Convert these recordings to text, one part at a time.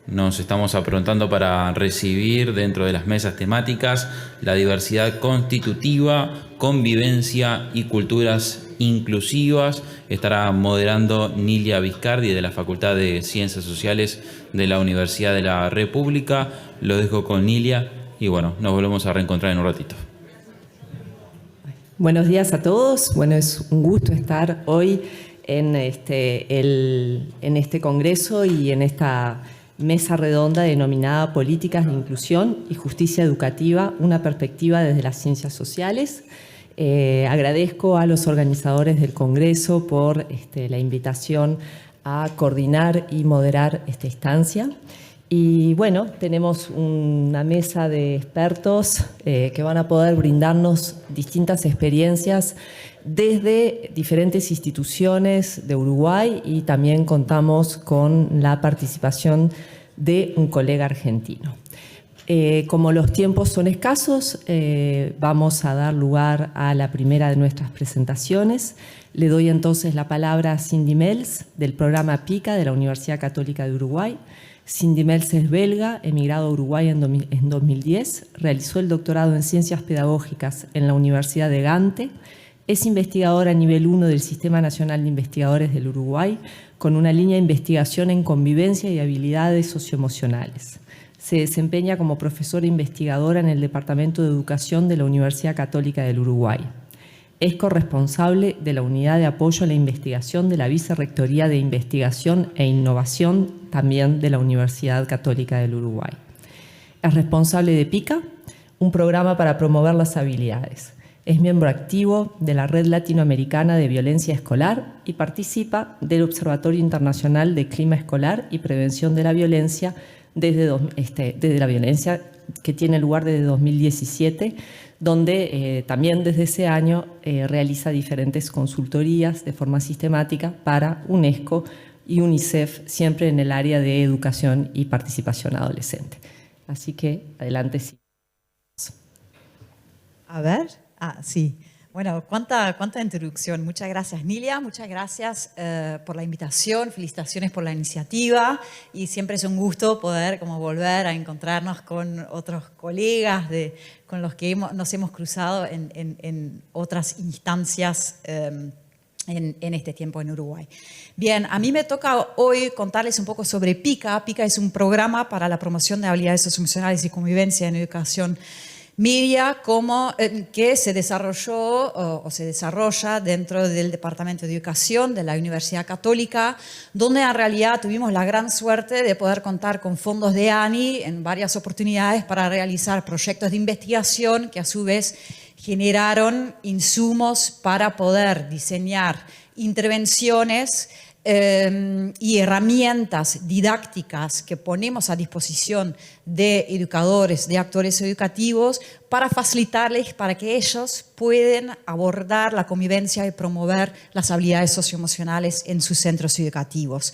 Nos estamos aprontando para recibir dentro de las mesas temáticas la diversidad constitutiva, convivencia y culturas inclusivas. Estará moderando Nilia Viscardi de la Facultad de Ciencias Sociales de la Universidad de la República. Lo dejo con Nilia y bueno, nos volvemos a reencontrar en un ratito. Buenos días a todos. Bueno, es un gusto estar hoy en este congreso y en esta mesa redonda denominada Políticas de Inclusión y Justicia Educativa, una perspectiva desde las ciencias sociales. Agradezco a los organizadores del congreso por la invitación a coordinar y moderar esta instancia. Y bueno, tenemos una mesa de expertos que van a poder brindarnos distintas experiencias desde diferentes instituciones de Uruguay, y también contamos con la participación de un colega argentino. Como los tiempos son escasos, vamos a dar lugar a la primera de nuestras presentaciones. Le doy entonces la palabra a Cindy Mels, del programa PICA de la Universidad Católica de Uruguay. Cindy Mels es belga, emigrado a Uruguay en 2010, realizó el doctorado en Ciencias Pedagógicas en la Universidad de Gante, es investigadora a nivel 1 del Sistema Nacional de Investigadores del Uruguay, con una línea de investigación en convivencia y habilidades socioemocionales. Se desempeña como profesora investigadora en el Departamento de Educación de la Universidad Católica del Uruguay. Es corresponsable de la Unidad de Apoyo a la Investigación de la Vicerrectoría de Investigación e Innovación, también de la Universidad Católica del Uruguay. Es responsable de PICA, un programa para promover las habilidades. Es miembro activo de la Red Latinoamericana de Violencia Escolar y participa del Observatorio Internacional de Clima Escolar y Prevención de la Violencia desde la violencia, que tiene lugar desde 2017, donde también desde ese año realiza diferentes consultorías de forma sistemática para UNESCO y UNICEF, siempre en el área de educación y participación adolescente. Así que, adelante. Sí. A ver, sí. Bueno, cuánta introducción. Muchas gracias, Nilia. Muchas gracias por la invitación. Felicitaciones por la iniciativa. Y siempre es un gusto poder volver a encontrarnos con otros colegas con los que nos hemos cruzado en otras instancias en este tiempo en Uruguay. Bien, a mí me toca hoy contarles un poco sobre PICA. PICA es un programa para la promoción de habilidades socioemocionales y convivencia en educación media, que se desarrolló o se desarrolla dentro del Departamento de Educación de la Universidad Católica, donde en realidad tuvimos la gran suerte de poder contar con fondos de ANI en varias oportunidades para realizar proyectos de investigación que a su vez generaron insumos para poder diseñar intervenciones y herramientas didácticas que ponemos a disposición de educadores, de actores educativos, para facilitarles, para que ellos puedan abordar la convivencia y promover las habilidades socioemocionales en sus centros educativos.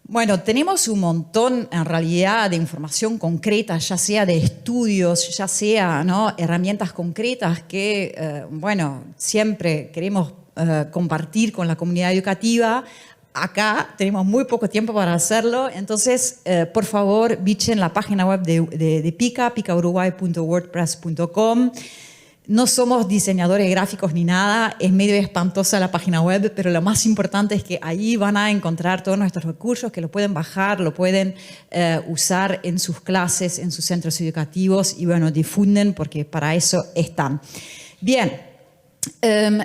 Bueno, tenemos un montón en realidad de información concreta, ya sea de estudios, ya sea herramientas concretas que siempre queremos compartir con la comunidad educativa. Acá tenemos muy poco tiempo para hacerlo, entonces por favor visiten la página web de PICA, picauruguay.wordpress.com. No somos diseñadores gráficos ni nada, es medio espantosa la página web, pero lo más importante es que ahí van a encontrar todos nuestros recursos, que lo pueden bajar, lo pueden usar en sus clases, en sus centros educativos, y bueno, difunden porque para eso están. Bien.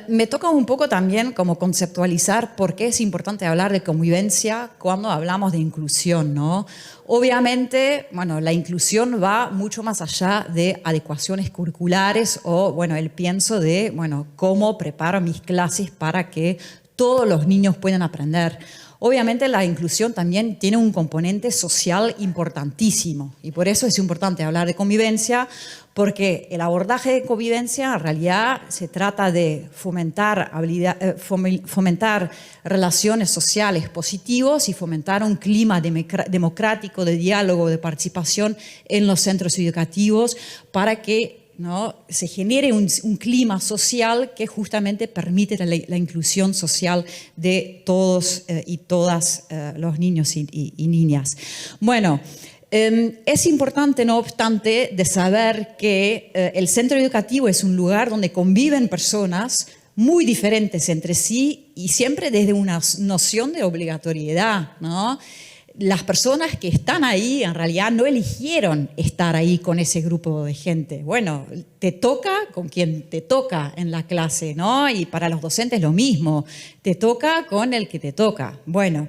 Me toca un poco también como conceptualizar por qué es importante hablar de convivencia cuando hablamos de inclusión, ¿no? Obviamente, la inclusión va mucho más allá de adecuaciones curriculares o, el pienso de, cómo preparo mis clases para que todos los niños puedan aprender. Obviamente la inclusión también tiene un componente social importantísimo y por eso es importante hablar de convivencia, porque el abordaje de convivencia en realidad se trata de fomentar relaciones sociales positivas y fomentar un clima democrático de diálogo, de participación en los centros educativos para que ¿no?, se genere un clima social que justamente permite la inclusión social de todos y todas los niños y niñas. Bueno, es importante, no obstante, de saber que el centro educativo es un lugar donde conviven personas muy diferentes entre sí y siempre desde una noción de obligatoriedad, ¿no? Las personas que están ahí en realidad no eligieron estar ahí con ese grupo de gente. Bueno, te toca con quien te toca en la clase, ¿no? Y para los docentes lo mismo, te toca con el que te toca. Bueno,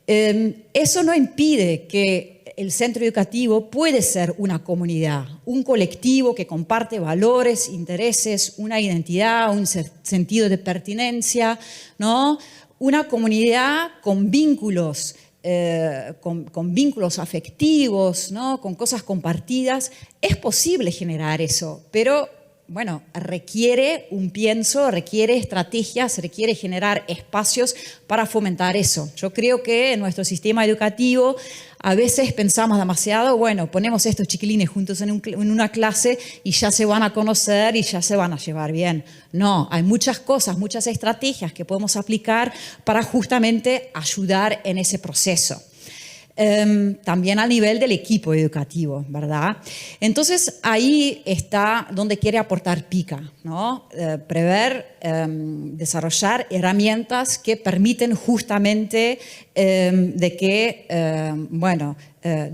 eso no impide que el centro educativo puede ser una comunidad, un colectivo que comparte valores, intereses, una identidad, un sentido de pertenencia, ¿no? Una comunidad con vínculos, con vínculos afectivos, ¿no?, con cosas compartidas. Es posible generar eso, pero bueno, requiere un pienso, requiere estrategias, requiere generar espacios para fomentar eso. Yo creo que en nuestro sistema educativo a veces pensamos demasiado, bueno, ponemos estos chiquilines juntos en una clase y ya se van a conocer y ya se van a llevar bien. No, hay muchas cosas, muchas estrategias que podemos aplicar para justamente ayudar en ese proceso. También a nivel del equipo educativo, ¿verdad? Entonces, ahí está donde quiere aportar PICA, ¿no? Prever, desarrollar herramientas que permiten justamente de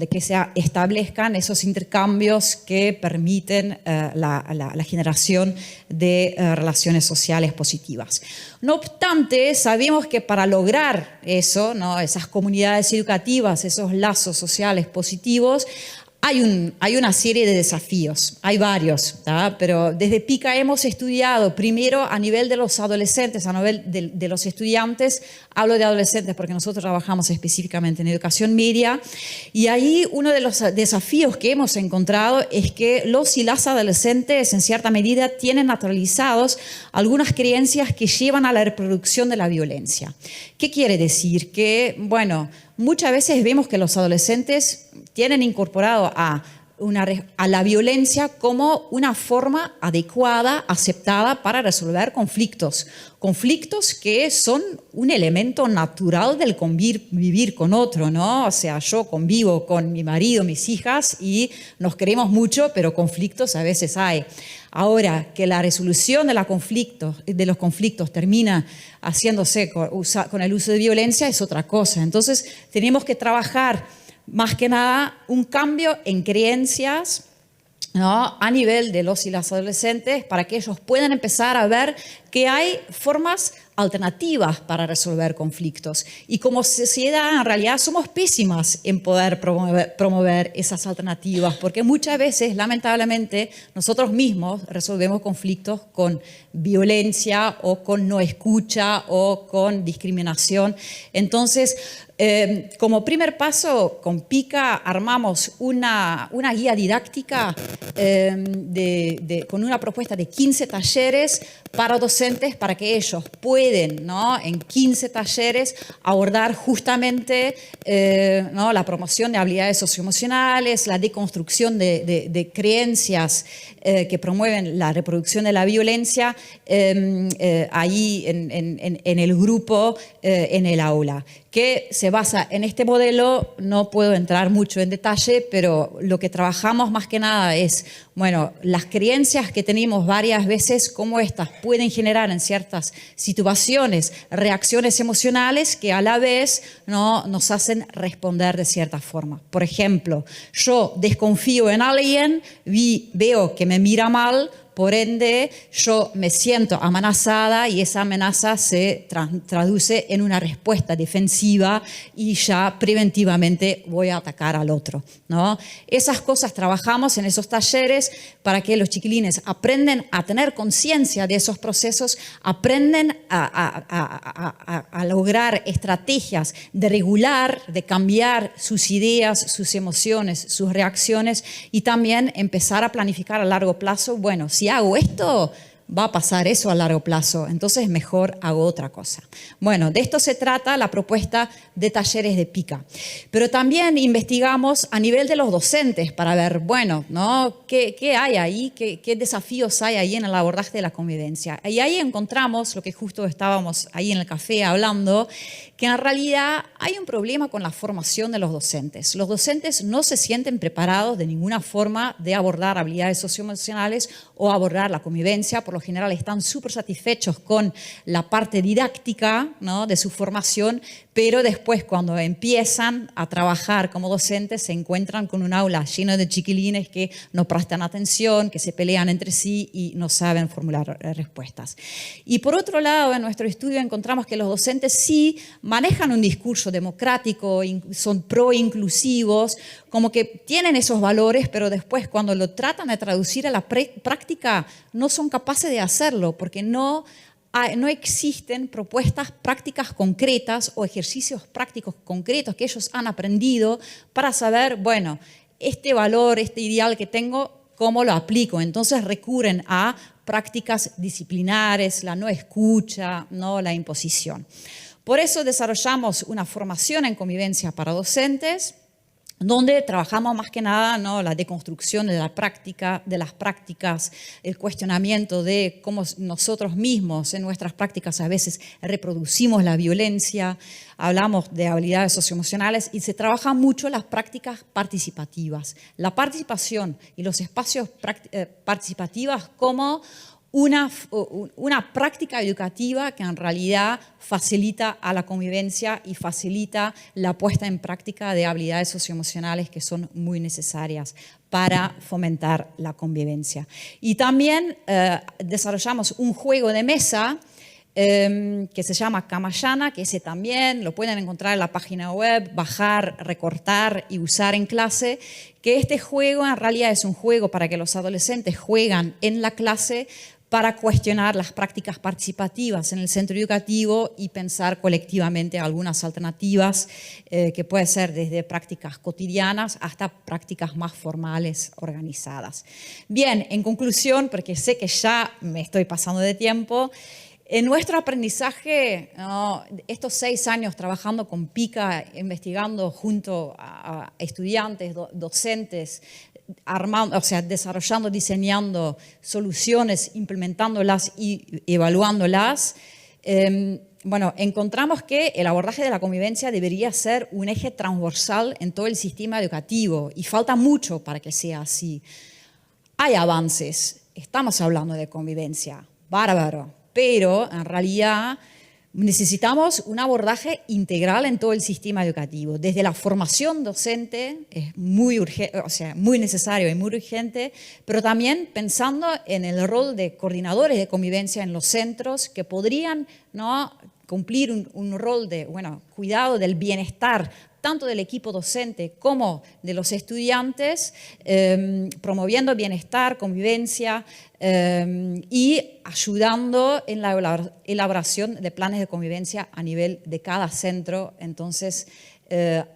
que se establezcan esos intercambios que permiten la generación de relaciones sociales positivas. No obstante, sabemos que para lograr eso, ¿no?, esas comunidades educativas, esos lazos sociales positivos, hay una serie de desafíos, hay varios, ¿tá? Pero desde PICA hemos estudiado primero a nivel de los adolescentes, a nivel de los estudiantes. Hablo de adolescentes porque nosotros trabajamos específicamente en educación media, y ahí uno de los desafíos que hemos encontrado es que los y las adolescentes en cierta medida tienen naturalizados algunas creencias que llevan a la reproducción de la violencia. ¿Qué quiere decir? Que, bueno, muchas veces vemos que los adolescentes tienen incorporado a la violencia como una forma adecuada, aceptada para resolver conflictos. Conflictos que son un elemento natural del vivir con otro, ¿no? O sea, yo convivo con mi marido, mis hijas y nos queremos mucho, pero conflictos a veces hay. Ahora, que la resolución de los conflictos termina haciéndose con el uso de violencia es otra cosa. Entonces, tenemos que trabajar más que nada un cambio en creencias, ¿no?, a nivel de los y las adolescentes, para que ellos puedan empezar a ver que hay formas alternativas para resolver conflictos. Y como sociedad, en realidad, somos pésimas en poder promover esas alternativas, porque muchas veces, lamentablemente, nosotros mismos resolvemos conflictos con violencia o con no escucha o con discriminación. Entonces, como primer paso, con PICA armamos una guía didáctica con una propuesta de 15 talleres para docentes, para que ellos pueden, ¿no?, en 15 talleres abordar justamente ¿no?, la promoción de habilidades socioemocionales, la deconstrucción de creencias que promueven la reproducción de la violencia ahí en el grupo, en el aula, que se basa en este modelo. No puedo entrar mucho en detalle, pero lo que trabajamos más que nada es, bueno, las creencias que tenemos varias veces, cómo estas pueden generar en ciertas situaciones reacciones emocionales que a la vez, ¿no?, nos hacen responder de cierta forma. Por ejemplo, yo desconfío en alguien, veo que me mira mal, por ende, yo me siento amenazada y esa amenaza se traduce en una respuesta defensiva y ya preventivamente voy a atacar al otro, ¿no? Esas cosas trabajamos en esos talleres para que los chiquilines aprenden a tener conciencia de esos procesos, aprenden a lograr estrategias de regular, de cambiar sus ideas, sus emociones, sus reacciones, y también empezar a planificar a largo plazo. Bueno, si hago esto, va a pasar eso a largo plazo, entonces mejor hago otra cosa. Bueno, de esto se trata la propuesta de talleres de PICA. Pero también investigamos a nivel de los docentes para ver, bueno, ¿no? ¿Qué hay ahí? ¿Qué desafíos hay ahí en el abordaje de la convivencia? Y ahí encontramos lo que justo estábamos ahí en el café hablando, que en realidad hay un problema con la formación de los docentes. Los docentes no se sienten preparados de ninguna forma de abordar habilidades socioemocionales o abordar la convivencia. Por lo general están súper satisfechos con la parte didáctica, ¿no?, de su formación, pero después cuando empiezan a trabajar como docentes se encuentran con un aula lleno de chiquilines que no prestan atención, que se pelean entre sí y no saben formular respuestas. Y por otro lado, en nuestro estudio encontramos que los docentes sí manejan un discurso democrático, son pro-inclusivos, como que tienen esos valores, pero después cuando lo tratan de traducir a la práctica no son capaces de hacerlo, porque no existen propuestas prácticas concretas o ejercicios prácticos concretos que ellos han aprendido para saber, bueno, este valor, este ideal que tengo, ¿cómo lo aplico? Entonces recurren a prácticas disciplinares, la no escucha, ¿no?, la imposición. Por eso desarrollamos una formación en convivencia para docentes, donde trabajamos más que nada, ¿no?, la deconstrucción de la práctica, de las prácticas, el cuestionamiento de cómo nosotros mismos en nuestras prácticas a veces reproducimos la violencia, hablamos de habilidades socioemocionales y se trabajan mucho las prácticas participativas. La participación y los espacios participativos como una práctica educativa que en realidad facilita a la convivencia y facilita la puesta en práctica de habilidades socioemocionales que son muy necesarias para fomentar la convivencia. Y también desarrollamos un juego de mesa que se llama Kamayana, que ese también lo pueden encontrar en la página web, bajar, recortar y usar en clase, que este juego en realidad es un juego para que los adolescentes juegan en la clase para cuestionar las prácticas participativas en el centro educativo y pensar colectivamente algunas alternativas que pueden ser desde prácticas cotidianas hasta prácticas más formales, organizadas. Bien, en conclusión, porque sé que ya me estoy pasando de tiempo, en nuestro aprendizaje, estos 6 años trabajando con PICA, investigando junto a estudiantes, docentes, desarrollando, diseñando soluciones, implementándolas y evaluándolas, bueno, encontramos que el abordaje de la convivencia debería ser un eje transversal en todo el sistema educativo y falta mucho para que sea así. Hay avances, estamos hablando de convivencia, bárbaro, pero en realidad necesitamos un abordaje integral en todo el sistema educativo. Desde la formación docente es muy urgente, muy necesario y muy urgente, pero también pensando en el rol de coordinadores de convivencia en los centros que podrían, ¿no?, cumplir un rol de cuidado del bienestar tanto del equipo docente como de los estudiantes, promoviendo bienestar, convivencia y ayudando en la elaboración de planes de convivencia a nivel de cada centro. Entonces,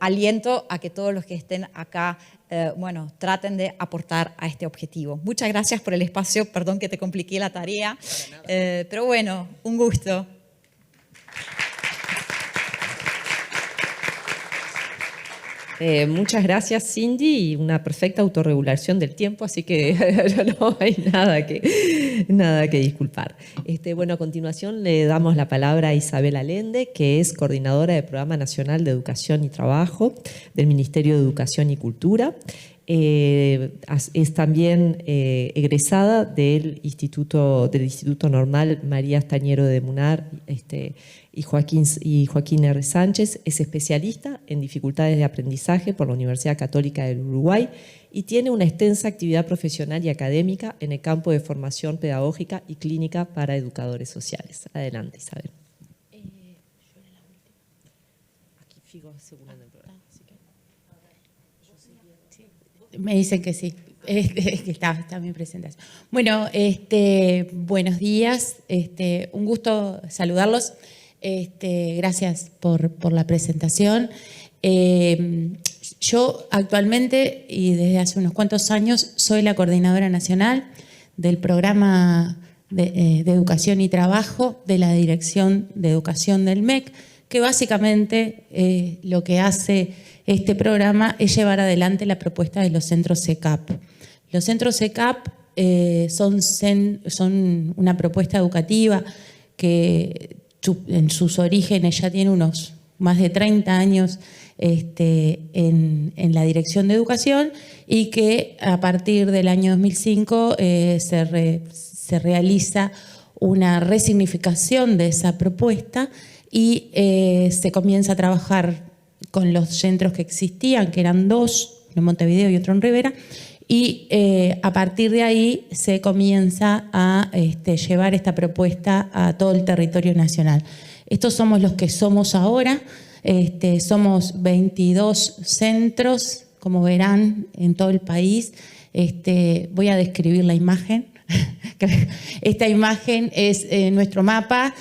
aliento a que todos los que estén acá traten de aportar a este objetivo. Muchas gracias por el espacio, perdón que te compliqué la tarea, pero bueno, un gusto. Muchas gracias, Cindy, y una perfecta autorregulación del tiempo, así que no hay nada que disculpar. Bueno, a continuación le damos la palabra a Isabel Allende, que es coordinadora del Programa Nacional de Educación y Trabajo del Ministerio de Educación y Cultura. Es también egresada del Instituto Normal María Stañero de Munar y Joaquín R. Sánchez. Es especialista en dificultades de aprendizaje por la Universidad Católica del Uruguay y tiene una extensa actividad profesional y académica en el campo de formación pedagógica y clínica para educadores sociales. Adelante, Isabel. Aquí fijo asegurando el programa. Me dicen que sí, que está bien presentación. Bueno, buenos días, un gusto saludarlos. Gracias por la presentación. Yo actualmente y desde hace unos cuantos años soy la coordinadora nacional del programa de Educación y Trabajo de la Dirección de Educación del MEC, que básicamente lo que hace este programa es llevar adelante la propuesta de los centros CECAP. Los centros CECAP son una propuesta educativa que en sus orígenes ya tiene unos más de 30 años en la Dirección de Educación, y que a partir del año 2005 se realiza una resignificación de esa propuesta y se comienza a trabajar con los centros que existían, que eran dos, uno en Montevideo y otro en Rivera, y a partir de ahí se comienza a llevar esta propuesta a todo el territorio nacional. Estos somos los que somos ahora. Somos 22 centros, como verán, en todo el país. Voy a describir la imagen. Esta imagen es nuestro mapa,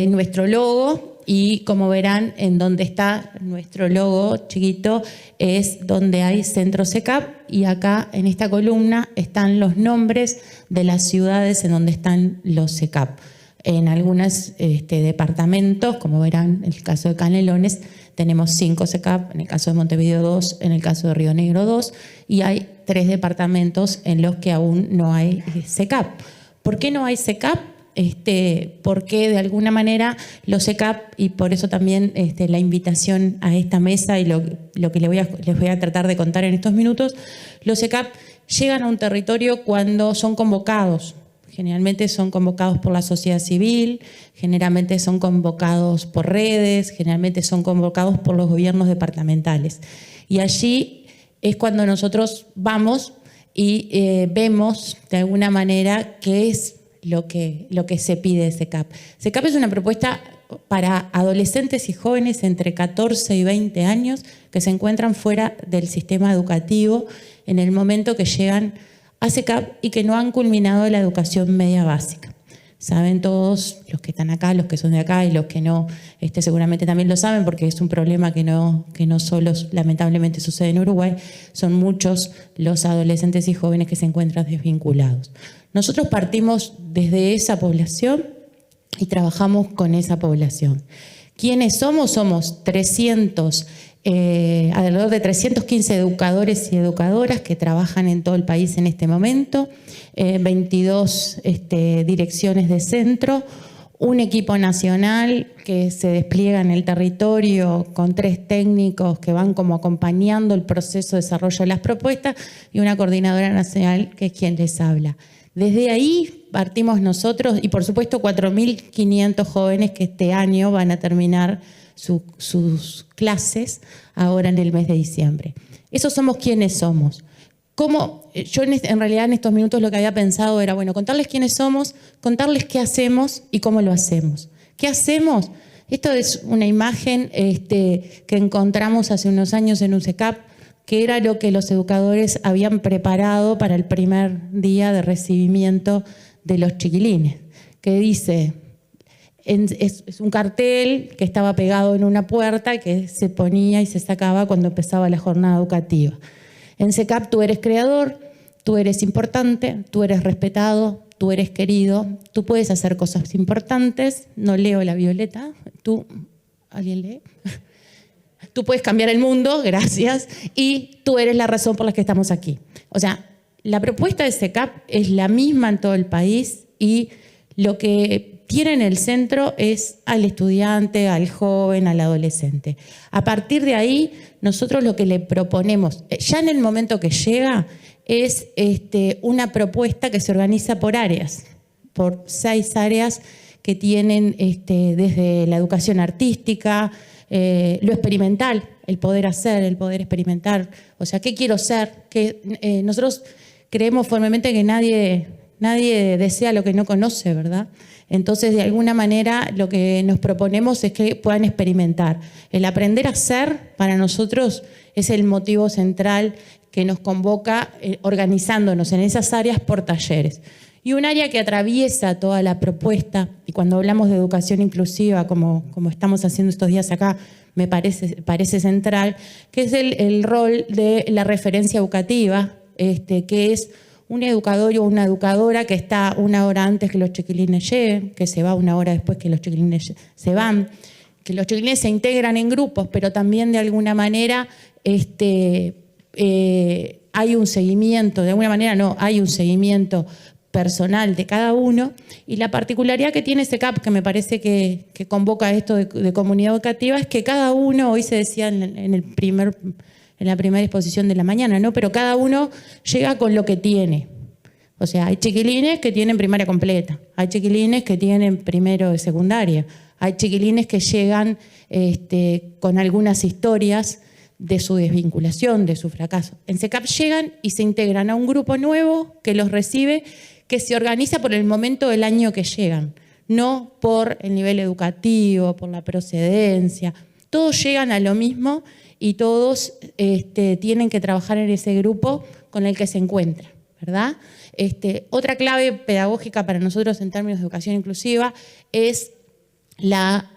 nuestro logo, y como verán, en donde está nuestro logo chiquito es donde hay centro CECAP, y acá en esta columna están los nombres de las ciudades en donde están los CECAP. En algunos departamentos, como verán, en el caso de Canelones, tenemos 5 CECAP, en el caso de Montevideo 2, en el caso de Río Negro 2, y hay 3 departamentos en los que aún no hay CECAP. ¿Por qué no hay CECAP? Porque de alguna manera los CECAP, y por eso también la invitación a esta mesa y lo que les voy a tratar de contar en estos minutos, los CECAP llegan a un territorio cuando son convocados. Generalmente son convocados por la sociedad civil, generalmente son convocados por redes, generalmente son convocados por los gobiernos departamentales. Y allí es cuando nosotros vamos y vemos de alguna manera qué es lo que se pide de CECAP. CECAP es una propuesta para adolescentes y jóvenes entre 14 y 20 años que se encuentran fuera del sistema educativo en el momento que llegan a CECAP y que no han culminado la educación media básica. Saben todos, los que están acá, los que son de acá, y los que no, seguramente también lo saben, porque es un problema que no solo lamentablemente sucede en Uruguay, son muchos los adolescentes y jóvenes que se encuentran desvinculados. Nosotros partimos desde esa población y trabajamos con esa población. ¿Quiénes somos? Somos alrededor de 315 educadores y educadoras que trabajan en todo el país en este momento, 22 direcciones de centro, un equipo nacional que se despliega en el territorio con 3 técnicos que van como acompañando el proceso de desarrollo de las propuestas, y una coordinadora nacional que es quien les habla. Desde ahí partimos nosotros, y por supuesto 4.500 jóvenes que este año van a terminar sus clases ahora en el mes de diciembre. Esos somos quienes somos. Yo en realidad en estos minutos lo que había pensado era, bueno, contarles quiénes somos, contarles qué hacemos y cómo lo hacemos. ¿Qué hacemos? Esto es una imagen que encontramos hace unos años en un CECAP, que era lo que los educadores habían preparado para el primer día de recibimiento de los chiquilines, que dice, es un cartel que estaba pegado en una puerta que se ponía y se sacaba cuando empezaba la jornada educativa. En CECAP tú eres creador, tú eres importante, tú eres respetado, tú eres querido, tú puedes hacer cosas importantes, no leo la violeta, ¿alguien lee? Tú puedes cambiar el mundo, gracias, y tú eres la razón por la que estamos aquí. O sea, la propuesta de CECAP es la misma en todo el país, y lo que tiene en el centro es al estudiante, al joven, al adolescente. A partir de ahí, nosotros lo que le proponemos, ya en el momento que llega, es una propuesta que se organiza por áreas, por 6 áreas que tienen desde la educación artística, lo experimental, el poder hacer, el poder experimentar. O sea, ¿qué quiero ser? Nosotros creemos firmemente que nadie desea lo que no conoce, ¿verdad? Entonces, de alguna manera, lo que nos proponemos es que puedan experimentar. El aprender a ser, para nosotros, es el motivo central que nos convoca organizándonos en esas áreas por talleres. Y un área que atraviesa toda la propuesta, y cuando hablamos de educación inclusiva, como estamos haciendo estos días acá, me parece central, que es el rol de la referencia educativa, que es un educador o una educadora que está 1 hora antes que los chiquilines lleguen, que se va 1 hora después que los chiquilines se van, que los chiquilines se integran en grupos, pero también de alguna manera hay un seguimiento, de alguna manera no, hay un seguimiento personal de cada uno, y la particularidad que tiene SECAP, que me parece que convoca esto de comunidad educativa, es que cada uno, hoy se decía en la primera exposición de la mañana, ¿no? Pero cada uno llega con lo que tiene. O sea, hay chiquilines que tienen primaria completa, hay chiquilines que tienen primero de secundaria, hay chiquilines que llegan con algunas historias de su desvinculación, de su fracaso. En SECAP llegan y se integran a un grupo nuevo que los recibe, que se organiza por el momento del año que llegan, no por el nivel educativo, por la procedencia. Todos llegan a lo mismo y todos tienen que trabajar en ese grupo con el que se encuentran, ¿verdad? Otra clave pedagógica para nosotros en términos de educación inclusiva es la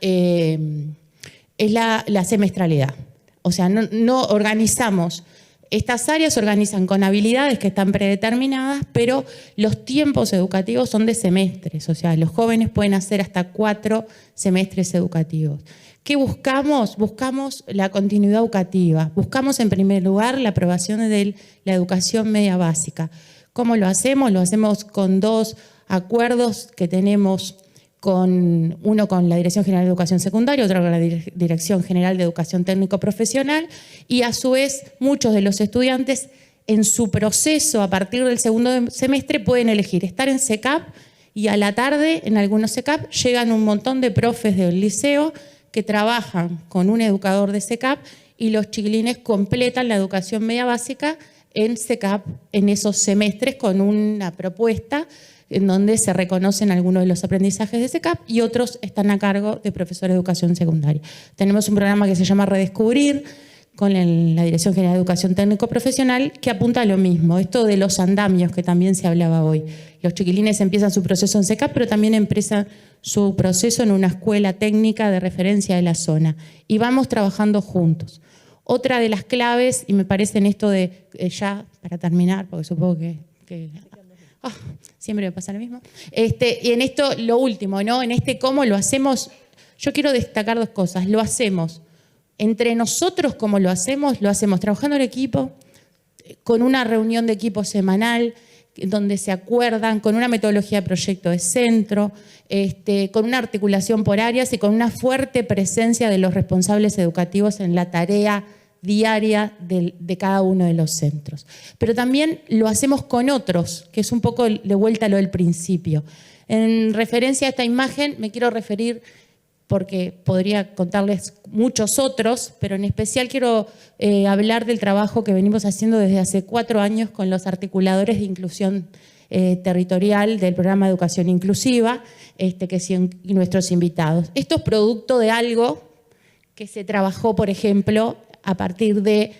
semestralidad. O sea, no organizamos, estas áreas se organizan con habilidades que están predeterminadas, pero los tiempos educativos son de semestres. O sea, los jóvenes pueden hacer hasta 4 semestres educativos. ¿Qué buscamos? Buscamos la continuidad educativa. Buscamos, en primer lugar, la aprobación de la educación media básica. ¿Cómo lo hacemos? Lo hacemos con 2 acuerdos que tenemos, uno con la Dirección General de Educación Secundaria, otro con la Dirección General de Educación Técnico Profesional, y a su vez muchos de los estudiantes en su proceso a partir del segundo semestre pueden elegir estar en SECAP, y a la tarde en algunos SECAP llegan un montón de profes del liceo que trabajan con un educador de SECAP y los chiquilines completan la educación media básica en SECAP en esos semestres con una propuesta en donde se reconocen algunos de los aprendizajes de SECAP y otros están a cargo de profesores de educación secundaria. Tenemos un programa que se llama Redescubrir con la Dirección General de Educación Técnico Profesional que apunta a lo mismo, esto de los andamios que también se hablaba hoy. Los chiquilines empiezan su proceso en SECAP, pero también empiezan su proceso en una escuela técnica de referencia de la zona y vamos trabajando juntos. Otra de las claves, y me parece en esto de, ya para terminar, porque supongo que siempre me pasa lo mismo, y en esto lo último, ¿no? En cómo lo hacemos, yo quiero destacar 2 cosas. Lo hacemos entre nosotros, como lo hacemos trabajando en equipo, con una reunión de equipo semanal, donde se acuerdan, con una metodología de proyecto de centro, con una articulación por áreas y con una fuerte presencia de los responsables educativos en la tarea diaria de cada uno de los centros. Pero también lo hacemos con otros, que es un poco de vuelta a lo del principio. En referencia a esta imagen me quiero referir, porque podría contarles muchos otros, pero en especial quiero hablar del trabajo que venimos haciendo desde hace 4 años con los articuladores de inclusión territorial del programa de educación inclusiva y nuestros invitados. Esto es producto de algo que se trabajó, por ejemplo, a partir de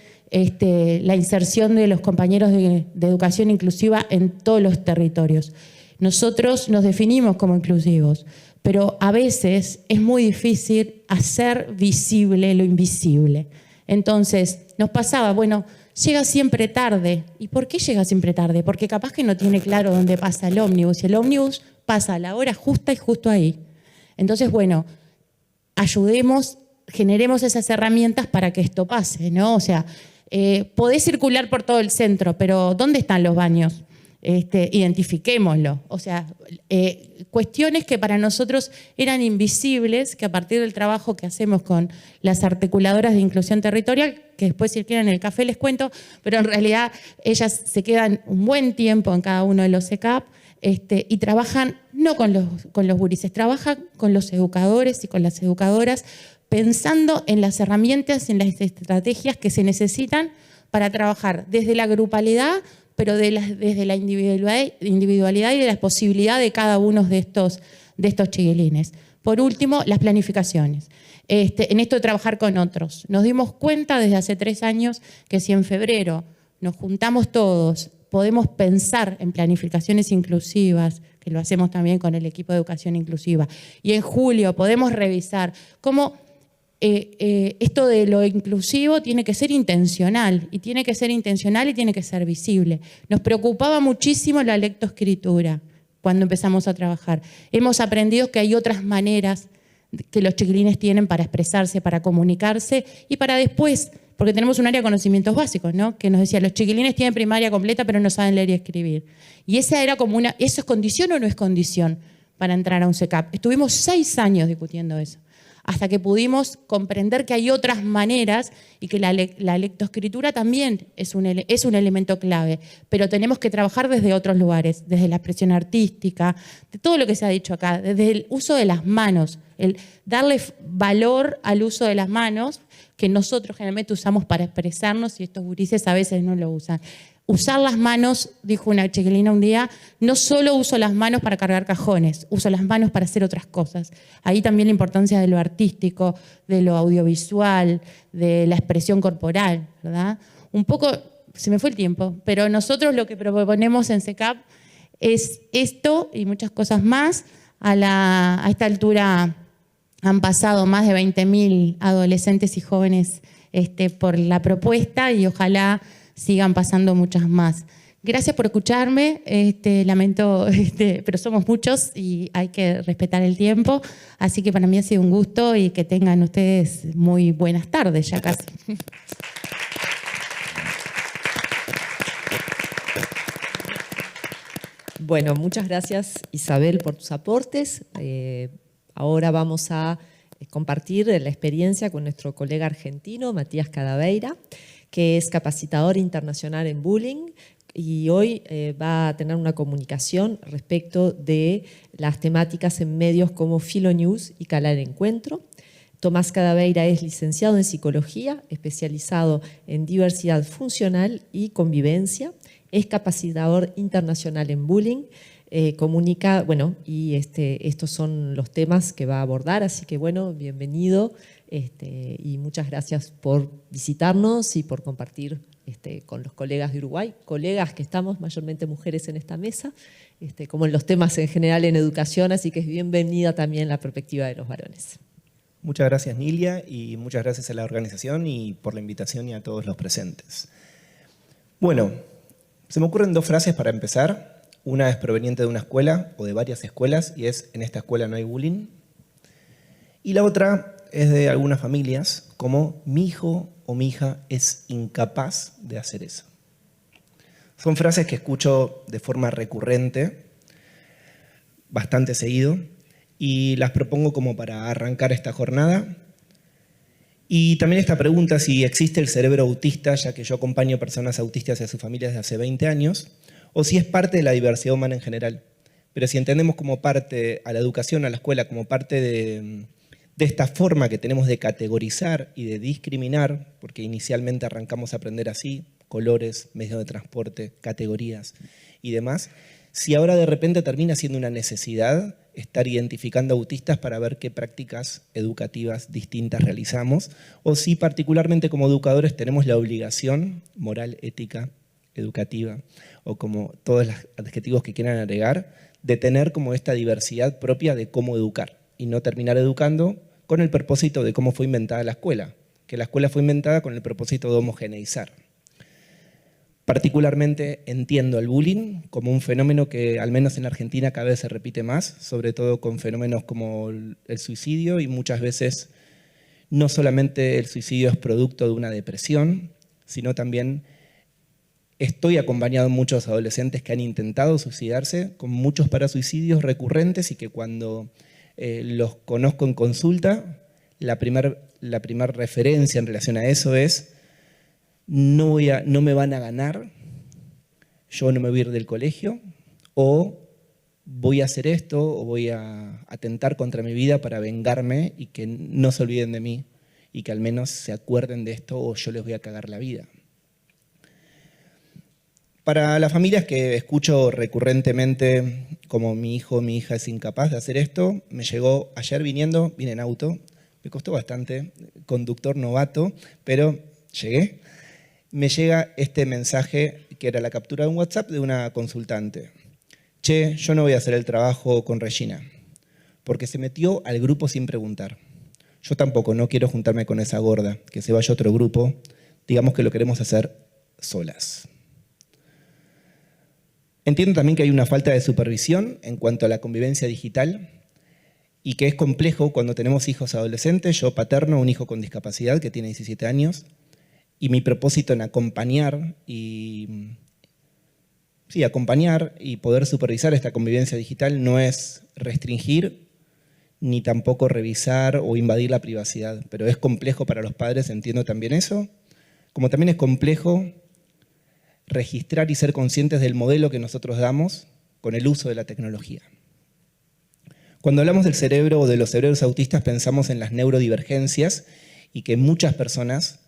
la inserción de los compañeros de educación inclusiva en todos los territorios. Nosotros nos definimos como inclusivos, pero a veces es muy difícil hacer visible lo invisible. Entonces, nos pasaba, llega siempre tarde. ¿Y por qué llega siempre tarde? Porque capaz que no tiene claro dónde pasa el ómnibus, y el ómnibus pasa a la hora justa y justo ahí. Entonces, ayudemos, generemos esas herramientas para que esto pase, ¿no? O sea, podés circular por todo el centro, pero ¿dónde están los baños? Identifiquémoslo. O sea, cuestiones que para nosotros eran invisibles, que a partir del trabajo que hacemos con las articuladoras de inclusión territorial, que después si quieren en el café les cuento, pero en realidad ellas se quedan un buen tiempo en cada uno de los SECAP y trabajan no con los gurises, trabajan con los educadores y con las educadoras, pensando en las herramientas y en las estrategias que se necesitan para trabajar desde la grupalidad, pero desde la individualidad y de la posibilidad de cada uno de estos chiquilines. Por último, las planificaciones. En esto de trabajar con otros. Nos dimos cuenta desde hace 3 años que si en febrero nos juntamos todos, podemos pensar en planificaciones inclusivas, que lo hacemos también con el equipo de educación inclusiva, y en julio podemos revisar cómo esto de lo inclusivo tiene que ser intencional, y tiene que ser intencional y tiene que ser visible. Nos preocupaba muchísimo la lectoescritura cuando empezamos a trabajar. Hemos aprendido que hay otras maneras que los chiquilines tienen para expresarse, para comunicarse y para después, porque tenemos un área de conocimientos básicos, ¿no? Que nos decía, los chiquilines tienen primaria completa pero no saben leer y escribir. Y esa era como ¿eso es condición o no es condición para entrar a un CECAP? Estuvimos 6 años discutiendo eso, hasta que pudimos comprender que hay otras maneras y que la lectoescritura también es un elemento clave, pero tenemos que trabajar desde otros lugares, desde la expresión artística, de todo lo que se ha dicho acá, desde el uso de las manos, el darle valor al uso de las manos, que nosotros generalmente usamos para expresarnos y estos gurises a veces no lo usan. Usar las manos, dijo una chiquilina un día, no solo uso las manos para cargar cajones, uso las manos para hacer otras cosas. Ahí también la importancia de lo artístico, de lo audiovisual, de la expresión corporal, ¿verdad? Un poco, se me fue el tiempo, pero nosotros lo que proponemos en CECAP es esto y muchas cosas más. A esta altura han pasado más de 20.000 adolescentes y jóvenes por la propuesta y ojalá sigan pasando muchas más. Gracias por escucharme, lamento, pero somos muchos y hay que respetar el tiempo, así que para mí ha sido un gusto y que tengan ustedes muy buenas tardes ya casi. Bueno, muchas gracias Isabel por tus aportes. Ahora vamos a compartir la experiencia con nuestro colega argentino, Matías Cadaveira, que es capacitador internacional en bullying y hoy va a tener una comunicación respecto de las temáticas en medios como Filonews y Canal Encuentro. Tomás Cadaveira es licenciado en Psicología, especializado en diversidad funcional y convivencia, es capacitador internacional en bullying, comunica, bueno, y estos son los temas que va a abordar, así que bueno, bienvenido y muchas gracias por visitarnos y por compartir con los colegas de Uruguay, colegas que estamos mayormente mujeres en esta mesa, como en los temas en general en educación, así que es bienvenida también la perspectiva de los varones. Muchas gracias Nilia y muchas gracias a la organización y por la invitación y a todos los presentes. Bueno, se me ocurren 2 frases para empezar. Una es proveniente de una escuela o de varias escuelas y es: en esta escuela no hay bullying. Y la otra es de algunas familias, como: mi hijo o mi hija es incapaz de hacer eso. Son frases que escucho de forma recurrente, bastante seguido, y las propongo como para arrancar esta jornada. Y también esta pregunta si existe el cerebro autista, ya que yo acompaño personas autistas y a sus familias desde hace 20 años, o si es parte de la diversidad humana en general. Pero si entendemos como parte a la educación, a la escuela, como parte de esta forma que tenemos de categorizar y de discriminar, porque inicialmente arrancamos a aprender así, colores, medios de transporte, categorías y demás, si ahora de repente termina siendo una necesidad estar identificando autistas para ver qué prácticas educativas distintas realizamos, o si particularmente como educadores tenemos la obligación moral, ética, educativa, o como todos los adjetivos que quieran agregar, de tener como esta diversidad propia de cómo educar, y no terminar educando con el propósito de cómo fue inventada la escuela, que la escuela fue inventada con el propósito de homogeneizar. Particularmente entiendo el bullying como un fenómeno que al menos en Argentina cada vez se repite más, sobre todo con fenómenos como el suicidio, y muchas veces no solamente el suicidio es producto de una depresión, sino también estoy acompañado de muchos adolescentes que han intentado suicidarse con muchos parasuicidios recurrentes y que cuando los conozco en consulta, la primer referencia en relación a eso es: no me van a ganar, yo no me voy a ir del colegio, o voy a hacer esto, o voy a atentar contra mi vida para vengarme y que no se olviden de mí y que al menos se acuerden de esto, o yo les voy a cagar la vida. Para las familias que escucho recurrentemente como mi hijo o mi hija es incapaz de hacer esto, me llegó ayer vine en auto, me costó bastante, conductor novato, pero llegué. Me llega este mensaje que era la captura de un WhatsApp de una consultante. Che, yo no voy a hacer el trabajo con Regina, porque se metió al grupo sin preguntar. yo tampoco, no quiero juntarme con esa gorda, que se vaya a otro grupo, digamos que lo queremos hacer solas. Entiendo también que hay una falta de supervisión en cuanto a la convivencia digital y que es complejo cuando tenemos hijos adolescentes. Yo paterno, un hijo con discapacidad que tiene 17 años, y mi propósito en acompañar y poder supervisar esta convivencia digital no es restringir ni tampoco revisar o invadir la privacidad, pero es complejo para los padres, entiendo también eso, como también es complejo registrar y ser conscientes del modelo que nosotros damos con el uso de la tecnología. Cuando hablamos del cerebro o de los cerebros autistas pensamos en las neurodivergencias y que muchas personas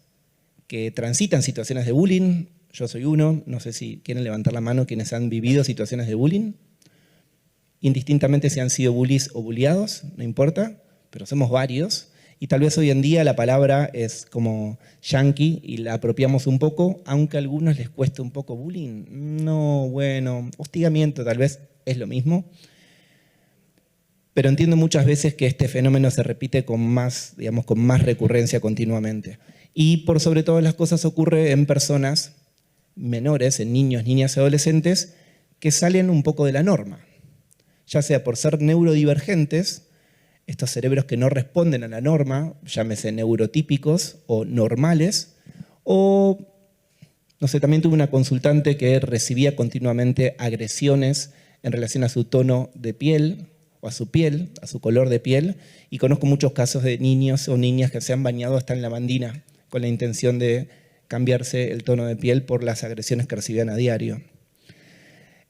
que transitan situaciones de bullying, yo soy uno, no sé si quieren levantar la mano quienes han vivido situaciones de bullying, indistintamente si han sido bullies o bulliados, no importa, pero somos varios. Y tal vez hoy en día la palabra es como yankee y la apropiamos un poco, aunque a algunos les cueste un poco bullying. No, bueno, hostigamiento tal vez es lo mismo. Pero entiendo muchas veces que este fenómeno se repite con más, digamos, con más recurrencia continuamente. Y por sobre todas las cosas ocurre en personas menores, en niños, niñas y adolescentes, que salen un poco de la norma. Ya sea por ser neurodivergentes, estos cerebros que no responden a la norma, llámese neurotípicos o normales, o, no sé, también tuve una consultante que recibía continuamente agresiones en relación a su tono de piel, o a su piel, a su color de piel, y conozco muchos casos de niños o niñas que se han bañado hasta en lavandina con la intención de cambiarse el tono de piel por las agresiones que recibían a diario.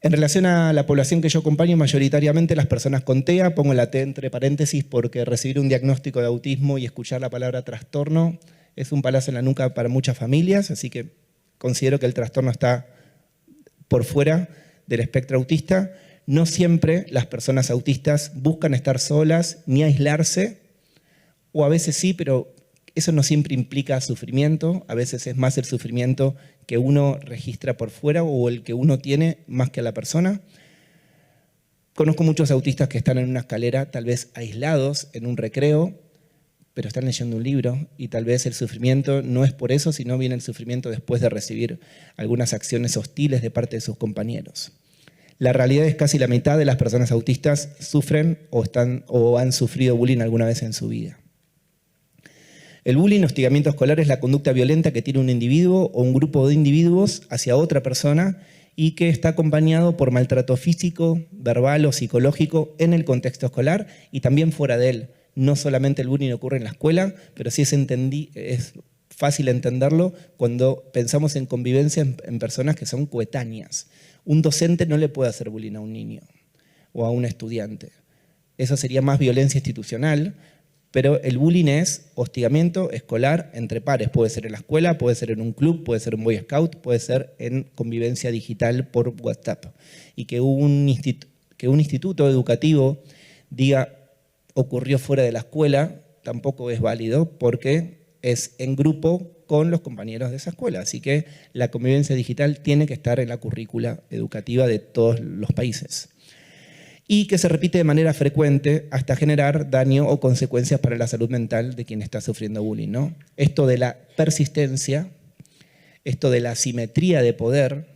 En relación a la población que yo acompaño, mayoritariamente las personas con TEA, pongo la T entre paréntesis porque recibir un diagnóstico de autismo y escuchar la palabra trastorno es un palazo en la nuca para muchas familias, así que considero que el trastorno está por fuera del espectro autista. No siempre las personas autistas buscan estar solas ni aislarse, o a veces sí, pero eso no siempre implica sufrimiento, a veces es más el sufrimiento que uno registra por fuera o el que uno tiene más que a la persona. Conozco muchos autistas que están en una escalera, tal vez aislados en un recreo, pero están leyendo un libro y tal vez el sufrimiento no es por eso, sino viene el sufrimiento después de recibir algunas acciones hostiles de parte de sus compañeros. La realidad es que casi la mitad de las personas autistas sufren o han sufrido bullying alguna vez en su vida. El bullying, hostigamiento escolar, es la conducta violenta que tiene un individuo o un grupo de individuos hacia otra persona y que está acompañado por maltrato físico, verbal o psicológico en el contexto escolar y también fuera de él. No solamente el bullying ocurre en la escuela, pero sí es fácil entenderlo cuando pensamos en convivencia en personas que son coetáneas. Un docente no le puede hacer bullying a un niño o a un estudiante. Eso sería más violencia institucional, pero el bullying es hostigamiento escolar entre pares. Puede ser en la escuela, puede ser en un club, puede ser en Boy Scout, puede ser en convivencia digital por WhatsApp. Y que un instituto educativo diga ocurrió fuera de la escuela tampoco es válido porque es en grupo con los compañeros de esa escuela. Así que la convivencia digital tiene que estar en la currícula educativa de todos los países. Y que se repite de manera frecuente hasta generar daño o consecuencias para la salud mental de quien está sufriendo bullying, ¿no? Esto de la persistencia, esto de la asimetría de poder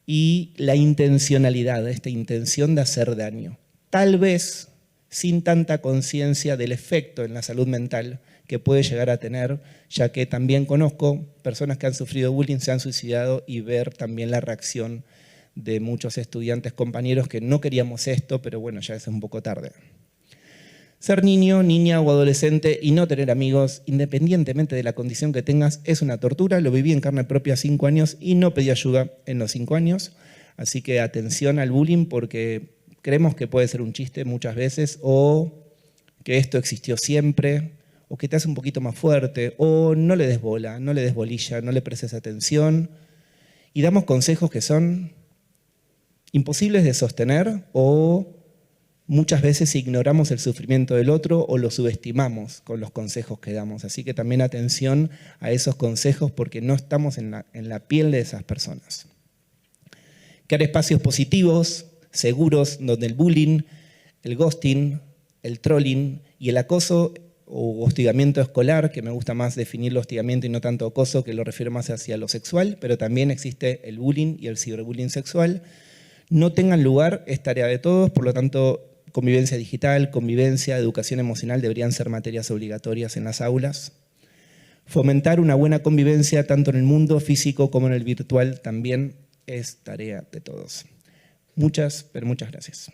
y la intencionalidad, esta intención de hacer daño. Tal vez sin tanta conciencia del efecto en la salud mental que puede llegar a tener, ya que también conozco personas que han sufrido bullying, se han suicidado y ver también la reacción de muchos estudiantes, compañeros que no queríamos esto, pero bueno, ya es un poco tarde. Ser niño, niña o adolescente y no tener amigos, independientemente de la condición que tengas, es una tortura. Lo viví en carne propia 5 años y no pedí ayuda en los 5 años. Así que atención al bullying porque creemos que puede ser un chiste muchas veces o que esto existió siempre o que te hace un poquito más fuerte o no le des bola, no le des bolilla, no le prestes atención y damos consejos que son imposibles de sostener o muchas veces ignoramos el sufrimiento del otro o lo subestimamos con los consejos que damos. Así que también atención a esos consejos porque no estamos en la piel de esas personas. Crear espacios positivos, seguros, donde el bullying, el ghosting, el trolling y el acoso o hostigamiento escolar, que me gusta más definirlo hostigamiento y no tanto acoso, que lo refiero más hacia lo sexual, pero también existe el bullying y el ciberbullying sexual, no tengan lugar, es tarea de todos, por lo tanto, convivencia digital, convivencia, educación emocional deberían ser materias obligatorias en las aulas. Fomentar una buena convivencia tanto en el mundo físico como en el virtual también es tarea de todos. Muchas, pero muchas gracias.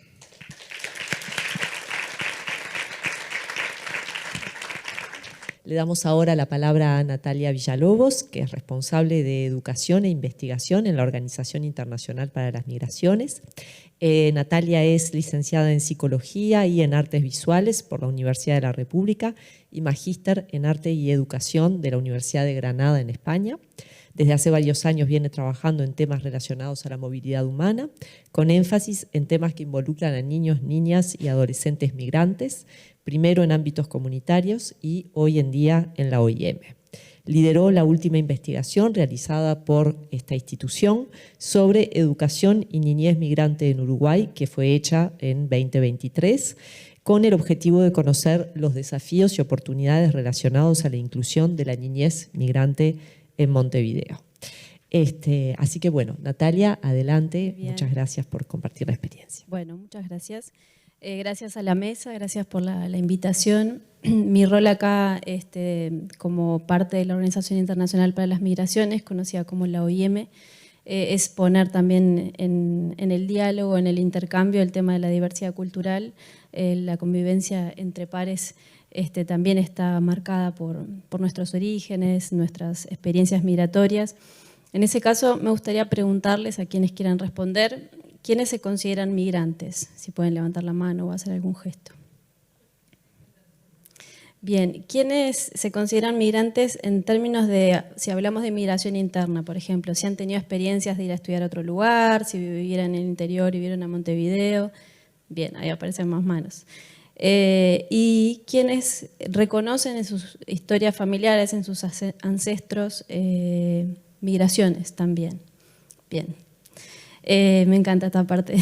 Le damos ahora la palabra a Natalia Villalobos, que es responsable de Educación e Investigación en la Organización Internacional para las Migraciones. Natalia es licenciada en Psicología y en Artes Visuales por la Universidad de la República y magíster en Arte y Educación de la Universidad de Granada en España. Desde hace varios años viene trabajando en temas relacionados a la movilidad humana, con énfasis en temas que involucran a niños, niñas y adolescentes migrantes, primero en ámbitos comunitarios y hoy en día en la OIM. Lideró la última investigación realizada por esta institución sobre educación y niñez migrante en Uruguay, que fue hecha en 2023, con el objetivo de conocer los desafíos y oportunidades relacionados a la inclusión de la niñez migrante en Montevideo. Así que bueno, Natalia, adelante. Bien. Muchas gracias por compartir la experiencia. Bueno, muchas gracias. Gracias a la mesa, gracias por la invitación. Mi rol acá como parte de la Organización Internacional para las Migraciones, conocida como la OIM, es poner también en el diálogo, en el intercambio, el tema de la diversidad cultural, la convivencia entre pares. También está marcada por nuestros orígenes, nuestras experiencias migratorias. En ese caso, me gustaría preguntarles a quienes quieran responder, ¿quiénes se consideran migrantes? Si pueden levantar la mano o hacer algún gesto. Bien, ¿quiénes se consideran migrantes en términos de, si hablamos de migración interna, por ejemplo, si han tenido experiencias de ir a estudiar a otro lugar, si vivieran en el interior y vivieron a Montevideo? Bien, ahí aparecen más manos. Y quienes reconocen en sus historias familiares, en sus ancestros, migraciones también. Bien, me encanta esta parte.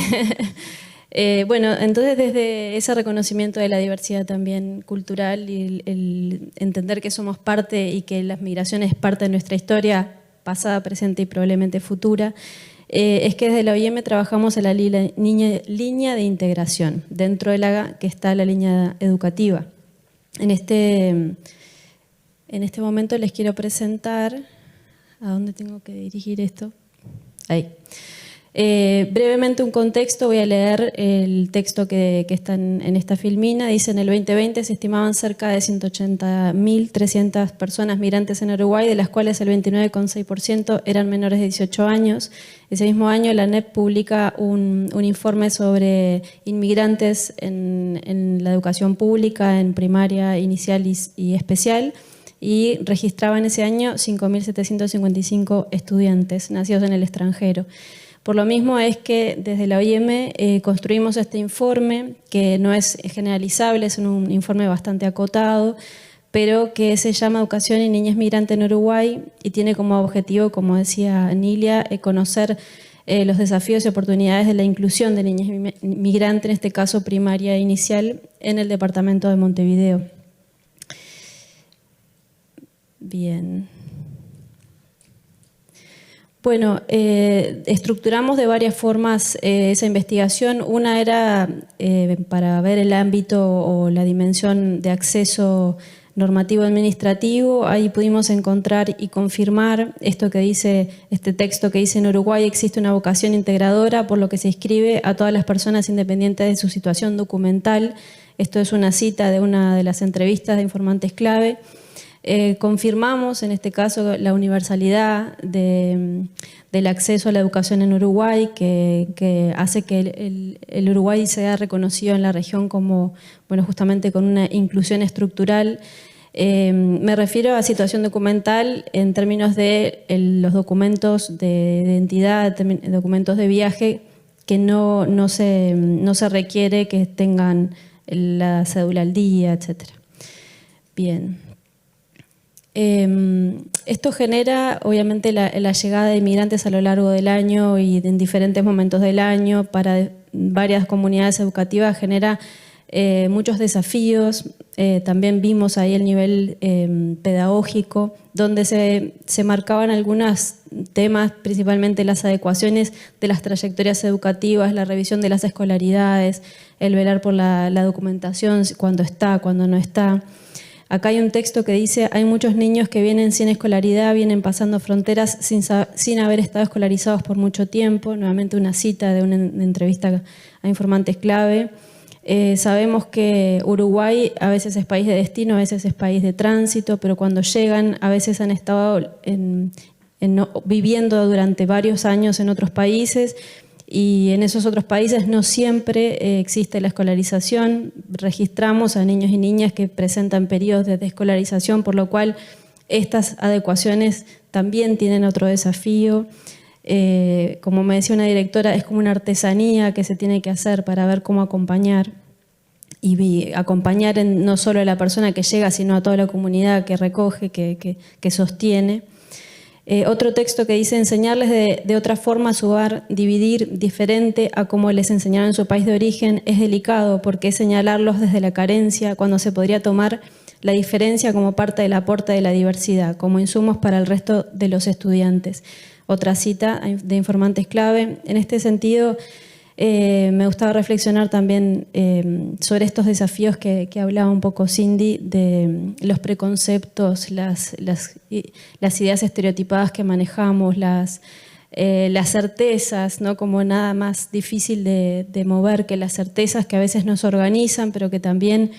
Bueno, entonces desde ese reconocimiento de la diversidad también cultural y el entender que somos parte y que las migraciones es parte de nuestra historia pasada, presente y probablemente futura, es que desde la OIM trabajamos en la línea de integración, dentro de la que está la línea educativa. En este momento les quiero presentar, ¿a dónde tengo que dirigir esto? Ahí. Brevemente un contexto, voy a leer el texto que está en esta filmina. Dice: en el 2020 se estimaban cerca de 180.300 personas migrantes en Uruguay, de las cuales el 29,6% eran menores de 18 años. Ese mismo año la ANEP publica un informe sobre inmigrantes en la educación pública, en primaria, inicial y especial, y registraba en ese año 5.755 estudiantes nacidos en el extranjero. Por lo mismo es que desde la OIM construimos este informe, que no es generalizable, es un informe bastante acotado, pero que se llama Educación y Niñez Migrante en Uruguay y tiene como objetivo, como decía Nilia, conocer los desafíos y oportunidades de la inclusión de niñez migrante, en este caso primaria e inicial, en el departamento de Montevideo. Bien. Bueno, estructuramos de varias formas esa investigación. Una era para ver el ámbito o la dimensión de acceso normativo administrativo. Ahí pudimos encontrar y confirmar esto que dice, este texto que dice: en Uruguay existe una vocación integradora, por lo que se inscribe a todas las personas independientes de su situación documental. Esto es una cita de una de las entrevistas de informantes clave. Confirmamos en este caso la universalidad del acceso a la educación en Uruguay, que hace que el Uruguay sea reconocido en la región como, bueno, justamente con una inclusión estructural. Me refiero a situación documental en términos de los documentos de identidad, documentos de viaje, que no se requiere que tengan la cédula al día, etc. Bien. Esto genera obviamente la llegada de inmigrantes a lo largo del año y en diferentes momentos del año. Para varias comunidades educativas genera muchos desafíos. También vimos ahí el nivel pedagógico, donde se marcaban algunos temas, principalmente las adecuaciones de las trayectorias educativas, la revisión de las escolaridades, el velar por la documentación, cuando está, cuando no está. Acá hay un texto que dice: hay muchos niños que vienen sin escolaridad, vienen pasando fronteras sin haber estado escolarizados por mucho tiempo. Nuevamente una cita de una entrevista a Informantes Clave. Sabemos que Uruguay a veces es país de destino, a veces es país de tránsito, pero cuando llegan a veces han estado viviendo durante varios años en otros países, y en esos otros países no siempre existe la escolarización. Registramos a niños y niñas que presentan periodos de desescolarización, por lo cual estas adecuaciones también tienen otro desafío. Como me decía una directora, es como una artesanía que se tiene que hacer para ver cómo acompañar, y acompañar no solo a la persona que llega, sino a toda la comunidad que recoge, que sostiene. Otro texto que dice: enseñarles de otra forma a su hogar, dividir diferente a como les enseñaron en su país de origen, es delicado, porque es señalarlos desde la carencia, cuando se podría tomar la diferencia como parte del aporte de la diversidad, como insumos para el resto de los estudiantes. Otra cita de Informantes Clave. En este sentido, me gustaba reflexionar también sobre estos desafíos que hablaba un poco Cindy, de los preconceptos, las ideas estereotipadas que manejamos, las certezas, ¿no? Como nada más difícil de mover que las certezas que a veces nos organizan, pero que también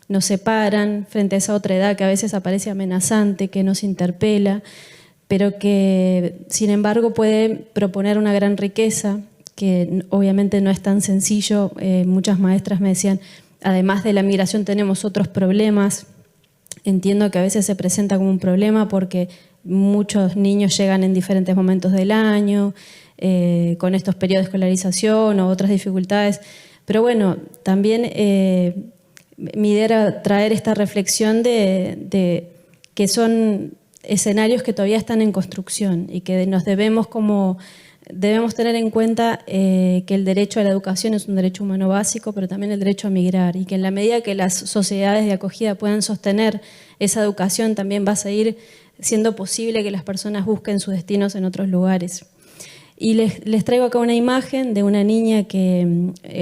nos separan frente a esa otra edad que a veces aparece amenazante, que nos interpela, pero que sin embargo puede proponer una gran riqueza, que obviamente no es tan sencillo. Muchas maestras me decían, además de la migración tenemos otros problemas. Entiendo que a veces se presenta como un problema porque muchos niños llegan en diferentes momentos del año, con estos periodos de escolarización o otras dificultades. Pero bueno, también mi idea era traer esta reflexión de que son escenarios que todavía están en construcción y que debemos tener en cuenta que el derecho a la educación es un derecho humano básico, pero también el derecho a migrar, y que en la medida que las sociedades de acogida puedan sostener esa educación, también va a seguir siendo posible que las personas busquen sus destinos en otros lugares. Y les traigo acá una imagen de una niña que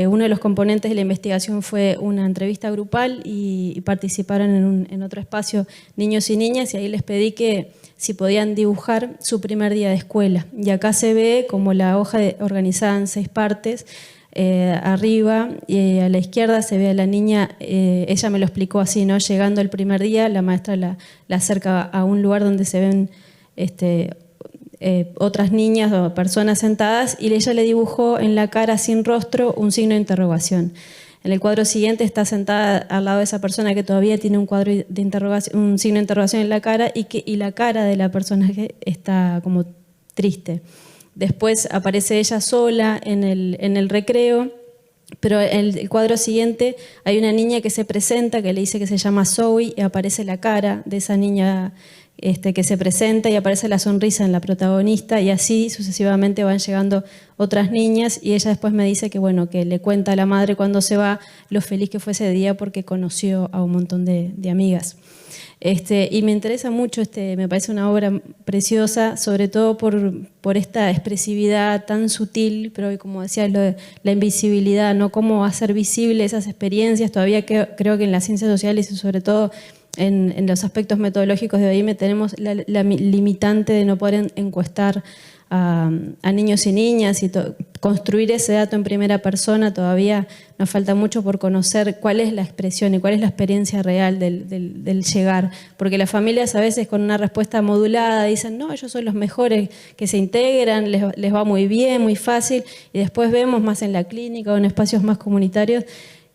uno de los componentes de la investigación fue una entrevista grupal, y participaron en otro espacio niños y niñas, y ahí les pedí que si podían dibujar su primer día de escuela. Y acá se ve como la hoja organizada en 6 partes. Arriba y a la izquierda se ve a la niña, ella me lo explicó así, ¿no? Llegando el primer día, la maestra la acerca a un lugar donde se ven otras niñas o personas sentadas, y ella le dibujó en la cara sin rostro un signo de interrogación. En el cuadro siguiente está sentada al lado de esa persona que todavía tiene un cuadro de interrogación, un signo de interrogación en la cara, y la cara de la persona que está como triste. Después aparece ella sola en el recreo, pero en el cuadro siguiente hay una niña que se presenta, que le dice que se llama Zoe, y aparece la cara de esa niña que se presenta, y aparece la sonrisa en la protagonista, y así sucesivamente van llegando otras niñas, y ella después me dice que, bueno, que le cuenta a la madre cuando se va lo feliz que fue ese día porque conoció a un montón de amigas. Y me interesa mucho, me parece una obra preciosa, sobre todo por esta expresividad tan sutil, pero como decía, la invisibilidad, ¿no? Cómo hacer visible esas experiencias. Todavía creo que en las ciencias sociales, y sobre todo en los aspectos metodológicos de OIM, tenemos la limitante de no poder encuestar a niños y niñas, y construir ese dato en primera persona. Todavía nos falta mucho por conocer cuál es la expresión y cuál es la experiencia real del llegar, porque las familias a veces con una respuesta modulada dicen: no, ellos son los mejores, que se integran, les va muy bien, muy fácil, y después vemos más en la clínica o en espacios más comunitarios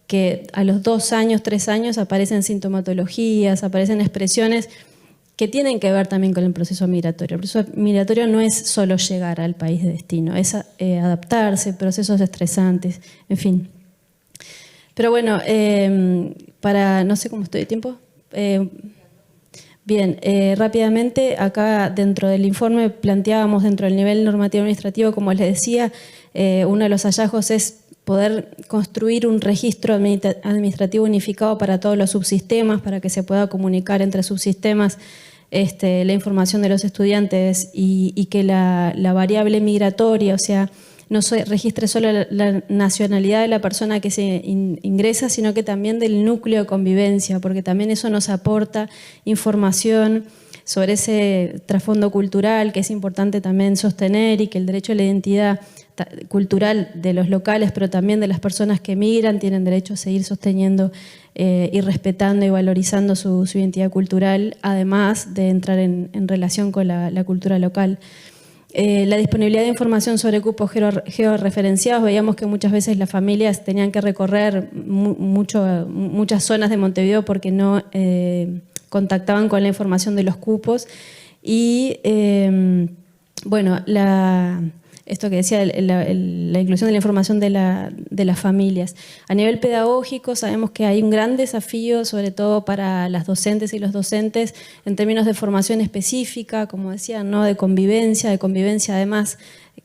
que a los 2 años, 3 años aparecen sintomatologías, aparecen expresiones que tienen que ver también con el proceso migratorio. El proceso migratorio no es solo llegar al país de destino, es adaptarse, procesos estresantes, en fin. Pero bueno, no sé cómo estoy de tiempo. Bien, rápidamente, acá dentro del informe planteábamos, dentro del nivel normativo administrativo, como les decía, uno de los hallazgos es poder construir un registro administrativo unificado para todos los subsistemas, para que se pueda comunicar entre subsistemas la información de los estudiantes y que la variable migratoria, o sea, no se registre solo la nacionalidad de la persona que se ingresa, sino que también del núcleo de convivencia, porque también eso nos aporta información sobre ese trasfondo cultural que es importante también sostener, y que el derecho a la identidad cultural de los locales, pero también de las personas que migran, tienen derecho a seguir sosteniendo y respetando y valorizando su identidad cultural, además de entrar en relación con la cultura local. La disponibilidad de información sobre cupos georreferenciados, veíamos que muchas veces las familias tenían que recorrer muchas zonas de Montevideo porque no contactaban con la información de los cupos. Y bueno, esto que decía, la inclusión de la información de las familias. A nivel pedagógico sabemos que hay un gran desafío, sobre todo para las docentes y los docentes, en términos de formación específica, como decía, ¿no? de convivencia además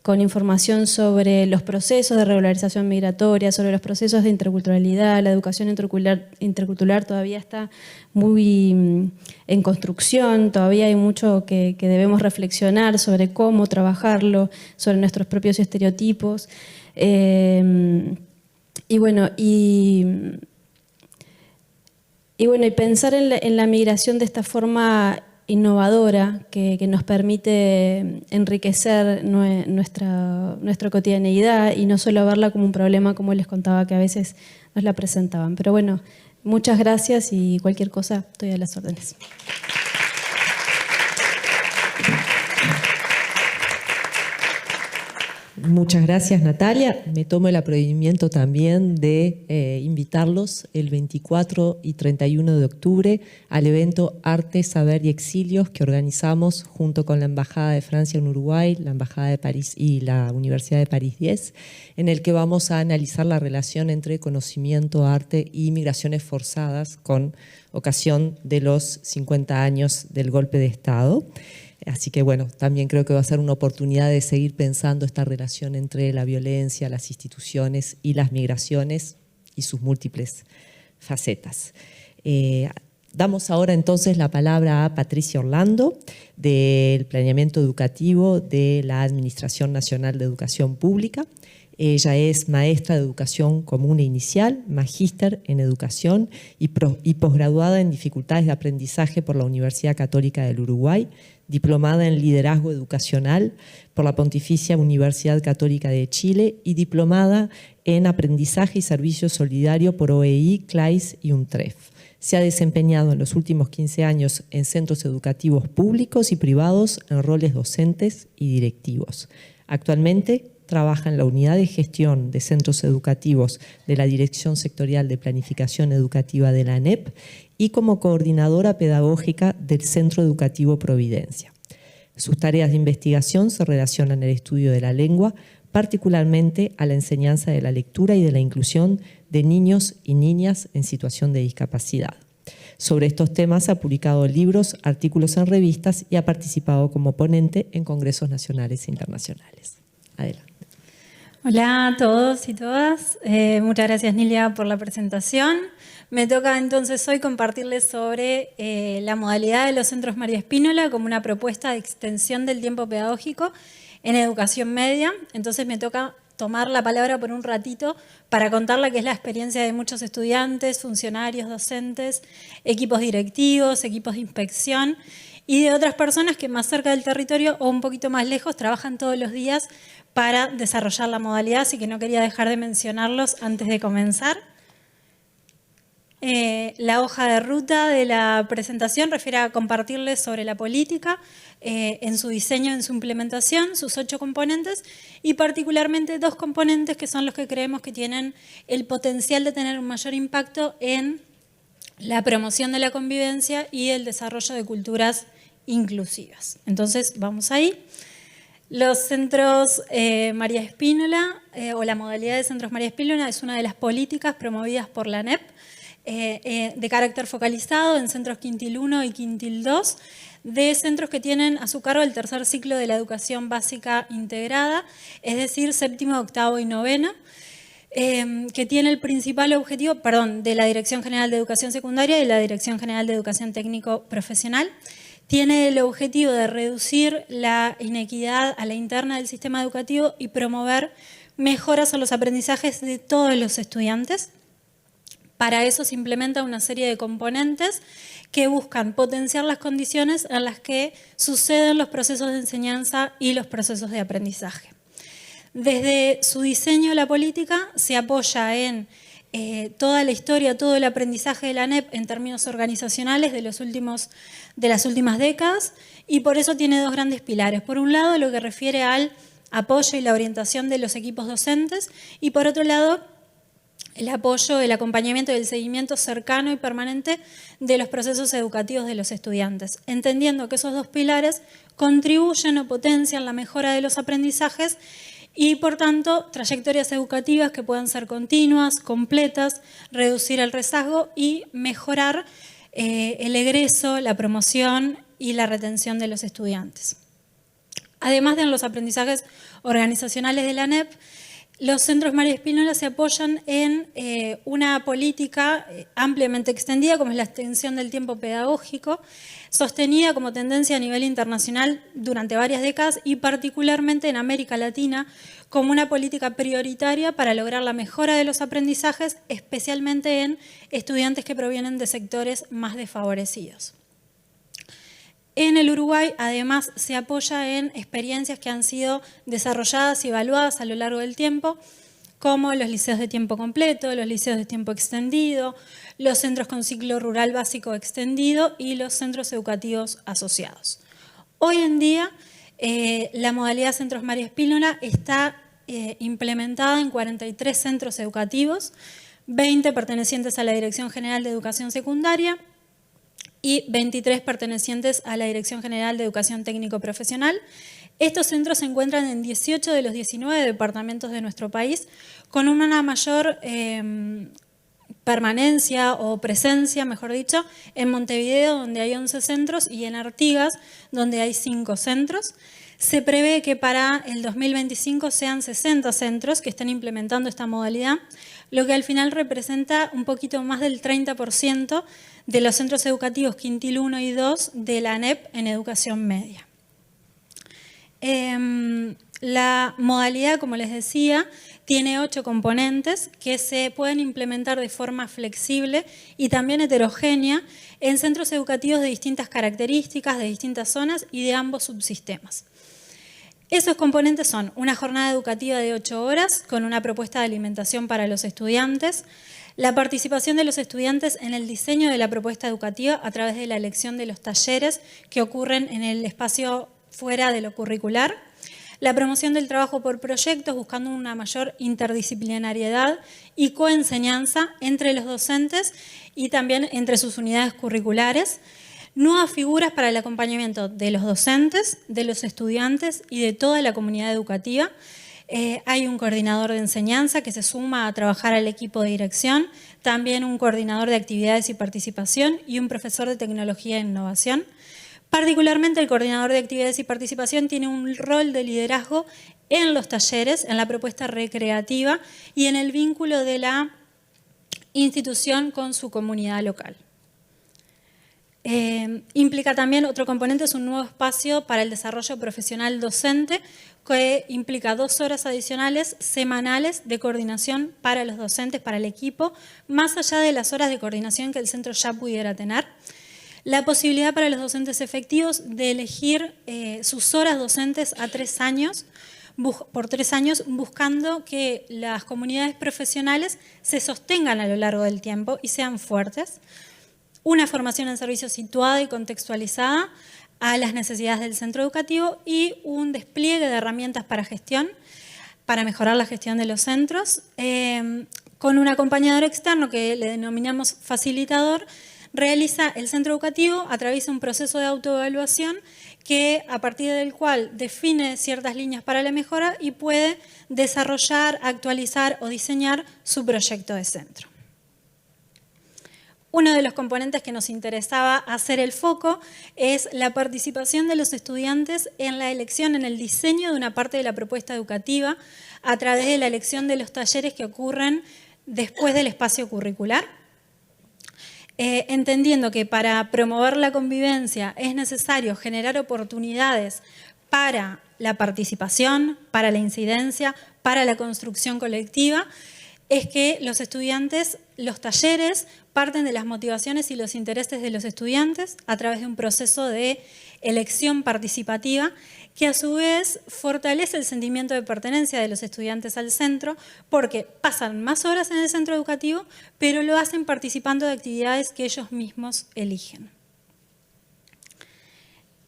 con información sobre los procesos de regularización migratoria, sobre los procesos de interculturalidad. La educación intercultural todavía está muy en construcción, todavía hay mucho que debemos reflexionar sobre cómo trabajarlo, sobre nuestros propios estereotipos. Y pensar en la migración de esta forma innovadora que nos permite enriquecer nuestra cotidianeidad y no solo verla como un problema, como les contaba, que a veces nos la presentaban. Pero bueno, muchas gracias y cualquier cosa estoy a las órdenes. Muchas gracias, Natalia. Me tomo el atrevimiento también de invitarlos el 24 y 31 de octubre al evento Arte, Saber y Exilios que organizamos junto con la Embajada de Francia en Uruguay, la Embajada de París y la Universidad de París 10, en el que vamos a analizar la relación entre conocimiento, arte y migraciones forzadas con ocasión de los 50 años del golpe de Estado. Así que bueno, también creo que va a ser una oportunidad de seguir pensando esta relación entre la violencia, las instituciones y las migraciones y sus múltiples facetas. Damos ahora entonces la palabra a Patricia Orlando del Planeamiento Educativo de la Administración Nacional de Educación Pública. Ella es maestra de Educación Común e Inicial, magíster en Educación y posgraduada en Dificultades de Aprendizaje por la Universidad Católica del Uruguay, diplomada en Liderazgo Educacional por la Pontificia Universidad Católica de Chile y diplomada en Aprendizaje y Servicio Solidario por OEI, CLAIS y UNTREF. Se ha desempeñado en los últimos 15 años en centros educativos públicos y privados en roles docentes y directivos. Actualmente trabaja en la Unidad de Gestión de Centros Educativos de la Dirección Sectorial de Planificación Educativa de la ANEP y como coordinadora pedagógica del Centro Educativo Providencia. Sus tareas de investigación se relacionan al estudio de la lengua, particularmente a la enseñanza de la lectura y de la inclusión de niños y niñas en situación de discapacidad. Sobre estos temas ha publicado libros, artículos en revistas y ha participado como ponente en congresos nacionales e internacionales. Adelante. Hola a todos y todas. Muchas gracias, Nilia, por la presentación. Me toca entonces hoy compartirles sobre la modalidad de los centros María Spínola como una propuesta de extensión del tiempo pedagógico en educación media. Entonces me toca tomar la palabra por un ratito para contarle qué es la experiencia de muchos estudiantes, funcionarios, docentes, equipos directivos, equipos de inspección y de otras personas que más cerca del territorio o un poquito más lejos trabajan todos los días para desarrollar la modalidad, así que no quería dejar de mencionarlos antes de comenzar. La hoja de ruta de la presentación refiere a compartirles sobre la política, en su diseño, en su implementación, sus 8 componentes y particularmente 2 componentes que son los que creemos que tienen el potencial de tener un mayor impacto en la promoción de la convivencia y el desarrollo de culturas inclusivas. Entonces, vamos ahí. Los centros María Spínola, o la modalidad de centros María Spínola, es una de las políticas promovidas por la ANEP, de carácter focalizado en centros quintil 1 y quintil 2, de centros que tienen a su cargo el tercer ciclo de la educación básica integrada, es decir, séptimo, octavo y noveno. que tiene el principal objetivo, de la Dirección General de Educación Secundaria y la Dirección General de Educación Técnico Profesional. Tiene el objetivo de reducir la inequidad a la interna del sistema educativo y promover mejoras en los aprendizajes de todos los estudiantes. Para eso se implementa una serie de componentes que buscan potenciar las condiciones en las que suceden los procesos de enseñanza y los procesos de aprendizaje. Desde su diseño, la política se apoya en toda la historia, todo el aprendizaje de la ANEP en términos organizacionales de las últimas décadas, y por eso tiene dos grandes pilares. Por un lado, lo que refiere al apoyo y la orientación de los equipos docentes, y por otro lado, el apoyo, el acompañamiento y el seguimiento cercano y permanente de los procesos educativos de los estudiantes, entendiendo que esos dos pilares contribuyen o potencian la mejora de los aprendizajes y, por tanto, trayectorias educativas que puedan ser continuas, completas, reducir el rezago y mejorar el egreso, la promoción y la retención de los estudiantes. Además de los aprendizajes organizacionales de la ANEP, los centros María Spínola se apoyan en una política ampliamente extendida, como es la extensión del tiempo pedagógico, sostenida como tendencia a nivel internacional durante varias décadas y particularmente en América Latina como una política prioritaria para lograr la mejora de los aprendizajes, especialmente en estudiantes que provienen de sectores más desfavorecidos. En el Uruguay, además, se apoya en experiencias que han sido desarrolladas y evaluadas a lo largo del tiempo, como los liceos de tiempo completo, los liceos de tiempo extendido, los centros con ciclo rural básico extendido y los centros educativos asociados. Hoy en día, la modalidad Centros María Spínola está implementada en 43 centros educativos, 20 pertenecientes a la Dirección General de Educación Secundaria, y 23 pertenecientes a la Dirección General de Educación Técnico Profesional. Estos centros se encuentran en 18 de los 19 departamentos de nuestro país, con una mayor permanencia o presencia, mejor dicho, en Montevideo, donde hay 11 centros, y en Artigas, donde hay 5 centros. Se prevé que para el 2025 sean 60 centros que estén implementando esta modalidad, lo que al final representa un poquito más del 30% de los centros educativos quintil 1 y 2 de la ANEP en educación media. La modalidad, como les decía, tiene 8 componentes que se pueden implementar de forma flexible y también heterogénea en centros educativos de distintas características, de distintas zonas y de ambos subsistemas. Esos componentes son una jornada educativa de 8 horas con una propuesta de alimentación para los estudiantes, la participación de los estudiantes en el diseño de la propuesta educativa a través de la elección de los talleres que ocurren en el espacio fuera de lo curricular, la promoción del trabajo por proyectos buscando una mayor interdisciplinariedad y coenseñanza entre los docentes y también entre sus unidades curriculares, nuevas figuras para el acompañamiento de los docentes, de los estudiantes y de toda la comunidad educativa. Hay un coordinador de enseñanza que se suma a trabajar al equipo de dirección, también un coordinador de actividades y participación y un profesor de tecnología e innovación. Particularmente el coordinador de actividades y participación tiene un rol de liderazgo en los talleres, en la propuesta recreativa y en el vínculo de la institución con su comunidad local. Implica también, otro componente es un nuevo espacio para el desarrollo profesional docente que implica 2 horas adicionales semanales de coordinación para los docentes, para el equipo, más allá de las horas de coordinación que el centro ya pudiera tener. La posibilidad para los docentes efectivos de elegir sus horas docentes a 3 años, por 3 años, buscando que las comunidades profesionales se sostengan a lo largo del tiempo y sean fuertes. Una formación en servicio situada y contextualizada a las necesidades del centro educativo y un despliegue de herramientas para gestión, para mejorar la gestión de los centros, con un acompañador externo que le denominamos facilitador. Realiza el centro educativo, atraviesa un proceso de autoevaluación que a partir del cual define ciertas líneas para la mejora y puede desarrollar, actualizar o diseñar su proyecto de centro. Uno de los componentes que nos interesaba hacer el foco es la participación de los estudiantes en la elección, en el diseño de una parte de la propuesta educativa a través de la elección de los talleres que ocurren después del espacio curricular. Entendiendo que para promover la convivencia es necesario generar oportunidades para la participación, para la incidencia, para la construcción colectiva, es que los estudiantes, los talleres, parten de las motivaciones y los intereses de los estudiantes a través de un proceso de elección participativa que a su vez fortalece el sentimiento de pertenencia de los estudiantes al centro porque pasan más horas en el centro educativo, pero lo hacen participando de actividades que ellos mismos eligen.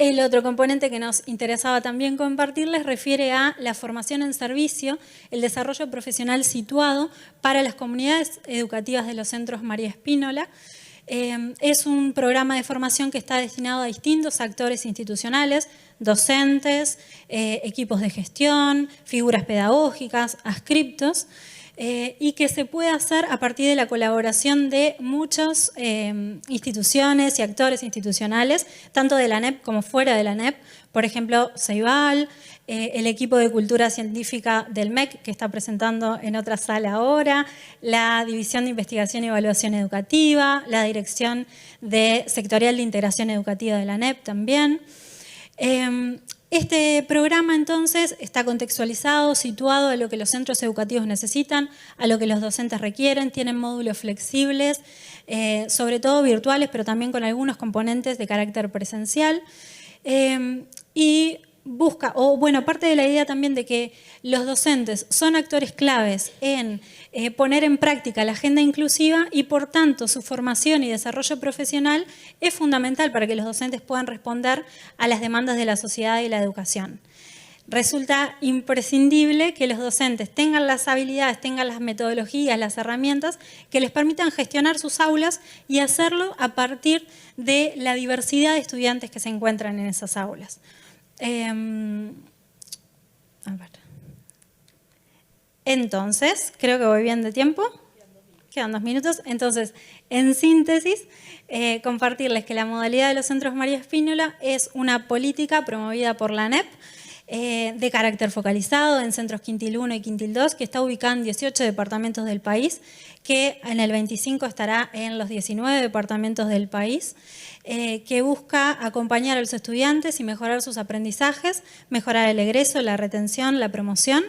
El otro componente que nos interesaba también compartirles refiere a la formación en servicio, el desarrollo profesional situado para las comunidades educativas de los centros María Spínola. Es un programa de formación que está destinado a distintos actores institucionales, docentes, equipos de gestión, figuras pedagógicas, adscriptos, y que se puede hacer a partir de la colaboración de muchas instituciones y actores institucionales, tanto de la ANEP como fuera de la ANEP, por ejemplo, Ceibal, el equipo de Cultura Científica del MEC, que está presentando en otra sala ahora, la División de Investigación y Evaluación Educativa, la Dirección Sectorial de Integración Educativa de la ANEP también. Este programa entonces está contextualizado, situado a lo que los centros educativos necesitan, a lo que los docentes requieren, tienen módulos flexibles, sobre todo virtuales, pero también con algunos componentes de carácter presencial. Y busca, parte de la idea también de que los docentes son actores claves en poner en práctica la agenda inclusiva y por tanto su formación y desarrollo profesional es fundamental para que los docentes puedan responder a las demandas de la sociedad y la educación. Resulta imprescindible que los docentes tengan las habilidades, tengan las metodologías, las herramientas que les permitan gestionar sus aulas y hacerlo a partir de la diversidad de estudiantes que se encuentran en esas aulas. Entonces, creo que voy bien de tiempo. Quedan 2 minutos. Entonces, en síntesis, compartirles que la modalidad de los centros María Spínola es una política promovida por la ANEP de carácter focalizado en centros Quintil 1 y Quintil 2, que está ubicada en 18 departamentos del país, que en el 25 estará en los 19 departamentos del país, que busca acompañar a los estudiantes y mejorar sus aprendizajes, mejorar el egreso, la retención, la promoción,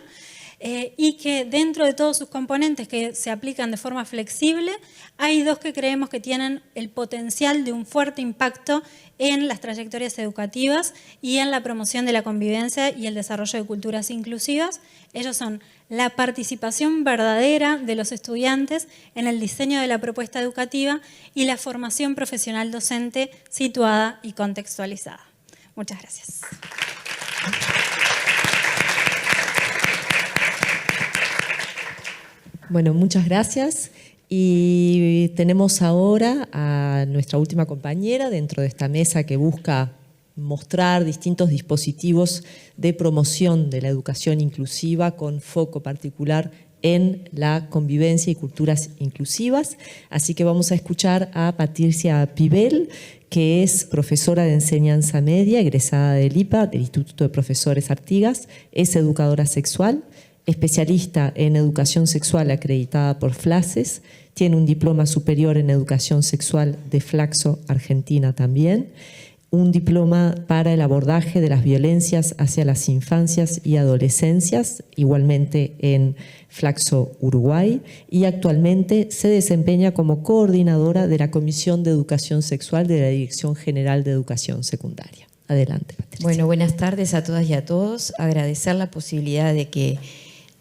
y que dentro de todos sus componentes que se aplican de forma flexible, hay 2 que creemos que tienen el potencial de un fuerte impacto en las trayectorias educativas y en la promoción de la convivencia y el desarrollo de culturas inclusivas. Ellos son la participación verdadera de los estudiantes en el diseño de la propuesta educativa y la formación profesional docente situada y contextualizada. Muchas gracias. Bueno, muchas gracias. Y tenemos ahora a nuestra última compañera dentro de esta mesa que busca mostrar distintos dispositivos de promoción de la educación inclusiva con foco particular en la convivencia y culturas inclusivas. Así que vamos a escuchar a Patricia Pibel, que es profesora de enseñanza media, egresada del IPA, del Instituto de Profesores Artigas, es educadora sexual, especialista en educación sexual acreditada por FLACES, tiene un diploma superior en educación sexual de Flaxo, Argentina también, un diploma para el abordaje de las violencias hacia las infancias y adolescencias, igualmente en Flaxo, Uruguay, y actualmente se desempeña como coordinadora de la Comisión de Educación Sexual de la Dirección General de Educación Secundaria. Adelante, Patricia. Bueno, buenas tardes a todas y a todos. Agradecer la posibilidad de que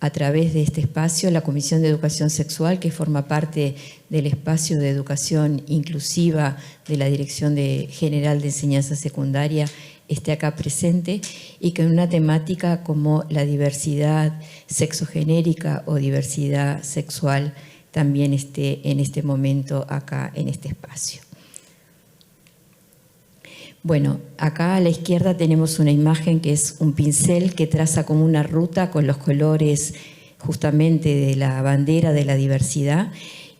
a través de este espacio, la Comisión de Educación Sexual, que forma parte del espacio de educación inclusiva de la Dirección General de Enseñanza Secundaria, esté acá presente y que en una temática como la diversidad sexogenérica o diversidad sexual también esté en este momento acá en este espacio. Bueno, acá a la izquierda tenemos una imagen que es un pincel que traza como una ruta con los colores justamente de la bandera de la diversidad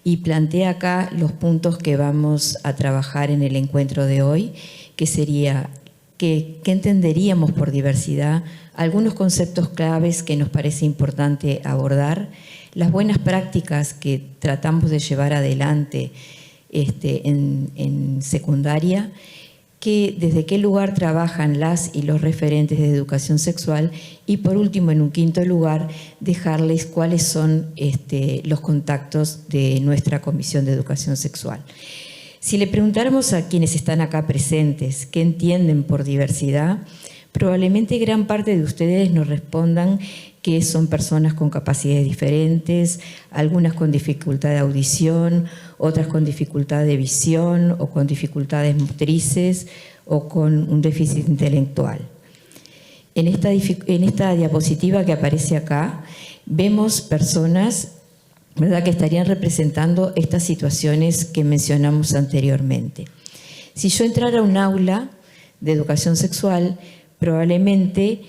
y plantea acá los puntos que vamos a trabajar en el encuentro de hoy, que sería ¿qué entenderíamos por diversidad? Algunos conceptos claves que nos parece importante abordar, las buenas prácticas que tratamos de llevar adelante en secundaria, desde qué lugar trabajan las y los referentes de educación sexual y por último, en un quinto lugar, dejarles cuáles son los contactos de nuestra Comisión de Educación Sexual. Si le preguntáramos a quienes están acá presentes qué entienden por diversidad, probablemente gran parte de ustedes nos respondan que son personas con capacidades diferentes, algunas con dificultad de audición, otras con dificultad de visión o con dificultades motrices o con un déficit intelectual. En esta diapositiva que aparece acá, vemos personas, ¿verdad?, que estarían representando estas situaciones que mencionamos anteriormente. Si yo entrara a un aula de educación sexual, probablemente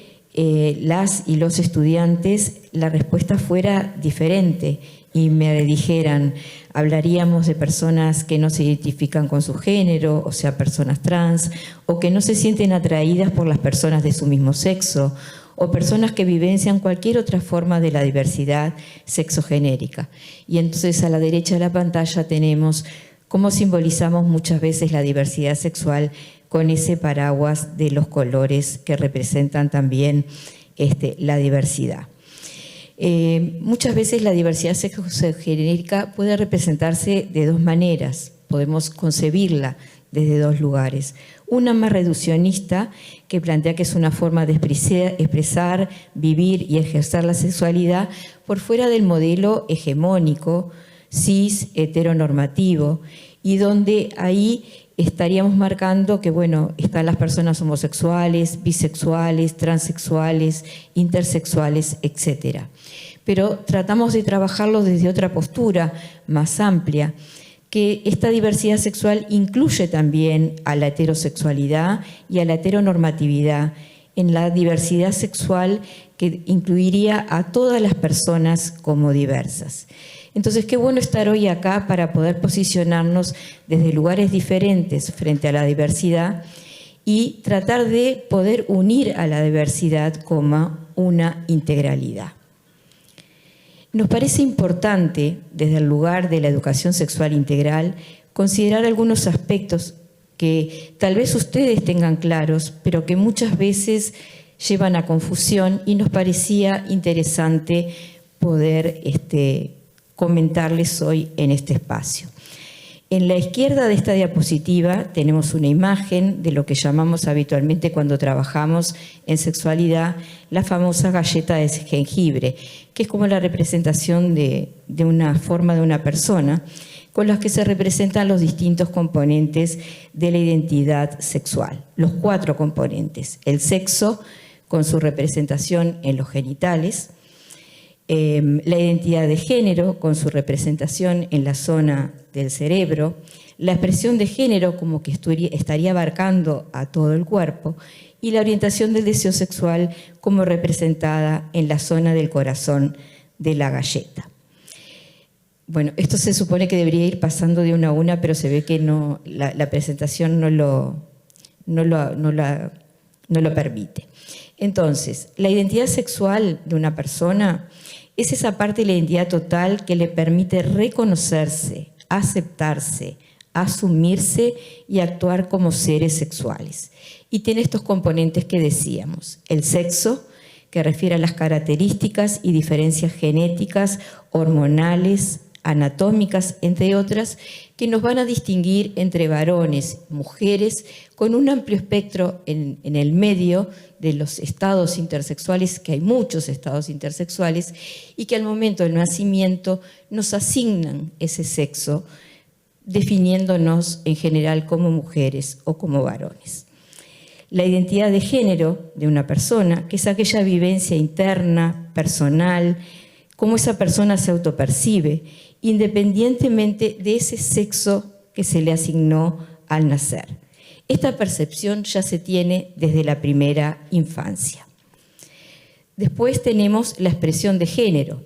las y los estudiantes, la respuesta fuera diferente y me dijeran, hablaríamos de personas que no se identifican con su género, o sea, personas trans, o que no se sienten atraídas por las personas de su mismo sexo, o personas que vivencian cualquier otra forma de la diversidad sexogenérica. Y entonces a la derecha de la pantalla tenemos cómo simbolizamos muchas veces la diversidad sexual con ese paraguas de los colores que representan también la diversidad. Muchas veces la diversidad sexogenérica puede representarse de dos maneras, podemos concebirla desde dos lugares. Una más reduccionista, que plantea que es una forma de expresar, vivir y ejercer la sexualidad por fuera del modelo hegemónico, cis, heteronormativo, y donde ahí estaríamos marcando que, bueno, están las personas homosexuales, bisexuales, transexuales, intersexuales, etc. Pero tratamos de trabajarlo desde otra postura más amplia, que esta diversidad sexual incluye también a la heterosexualidad y a la heteronormatividad, en la diversidad sexual que incluiría a todas las personas como diversas. Entonces, qué bueno estar hoy acá para poder posicionarnos desde lugares diferentes frente a la diversidad y tratar de poder unir a la diversidad como una integralidad. Nos parece importante, desde el lugar de la educación sexual integral, considerar algunos aspectos que tal vez ustedes tengan claros, pero que muchas veces llevan a confusión y nos parecía interesante poder comentarles hoy en este espacio. En la izquierda de esta diapositiva tenemos una imagen de lo que llamamos habitualmente cuando trabajamos en sexualidad la famosa galleta de jengibre, que es como la representación de una forma de una persona, con las que se representan los distintos componentes de la identidad sexual. Los 4 componentes: el sexo, con su representación en los genitales; la identidad de género, con su representación en la zona del cerebro; la expresión de género, como que estaría abarcando a todo el cuerpo; y la orientación del deseo sexual, como representada en la zona del corazón de la galleta. Bueno, esto se supone que debería ir pasando de una a una, pero se ve que no, la presentación no lo permite. Entonces, la identidad sexual de una persona es esa parte de la identidad total que le permite reconocerse, aceptarse, asumirse y actuar como seres sexuales. Y tiene estos componentes que decíamos: el sexo, que refiere a las características y diferencias genéticas, hormonales, anatómicas, entre otras, que nos van a distinguir entre varones, mujeres, con un amplio espectro en el medio de los estados intersexuales, que hay muchos estados intersexuales, y que al momento del nacimiento nos asignan ese sexo, definiéndonos en general como mujeres o como varones. La identidad de género de una persona, que es aquella vivencia interna, personal, cómo esa persona se autopercibe, independientemente de ese sexo que se le asignó al nacer. Esta percepción ya se tiene desde la primera infancia. Después tenemos la expresión de género,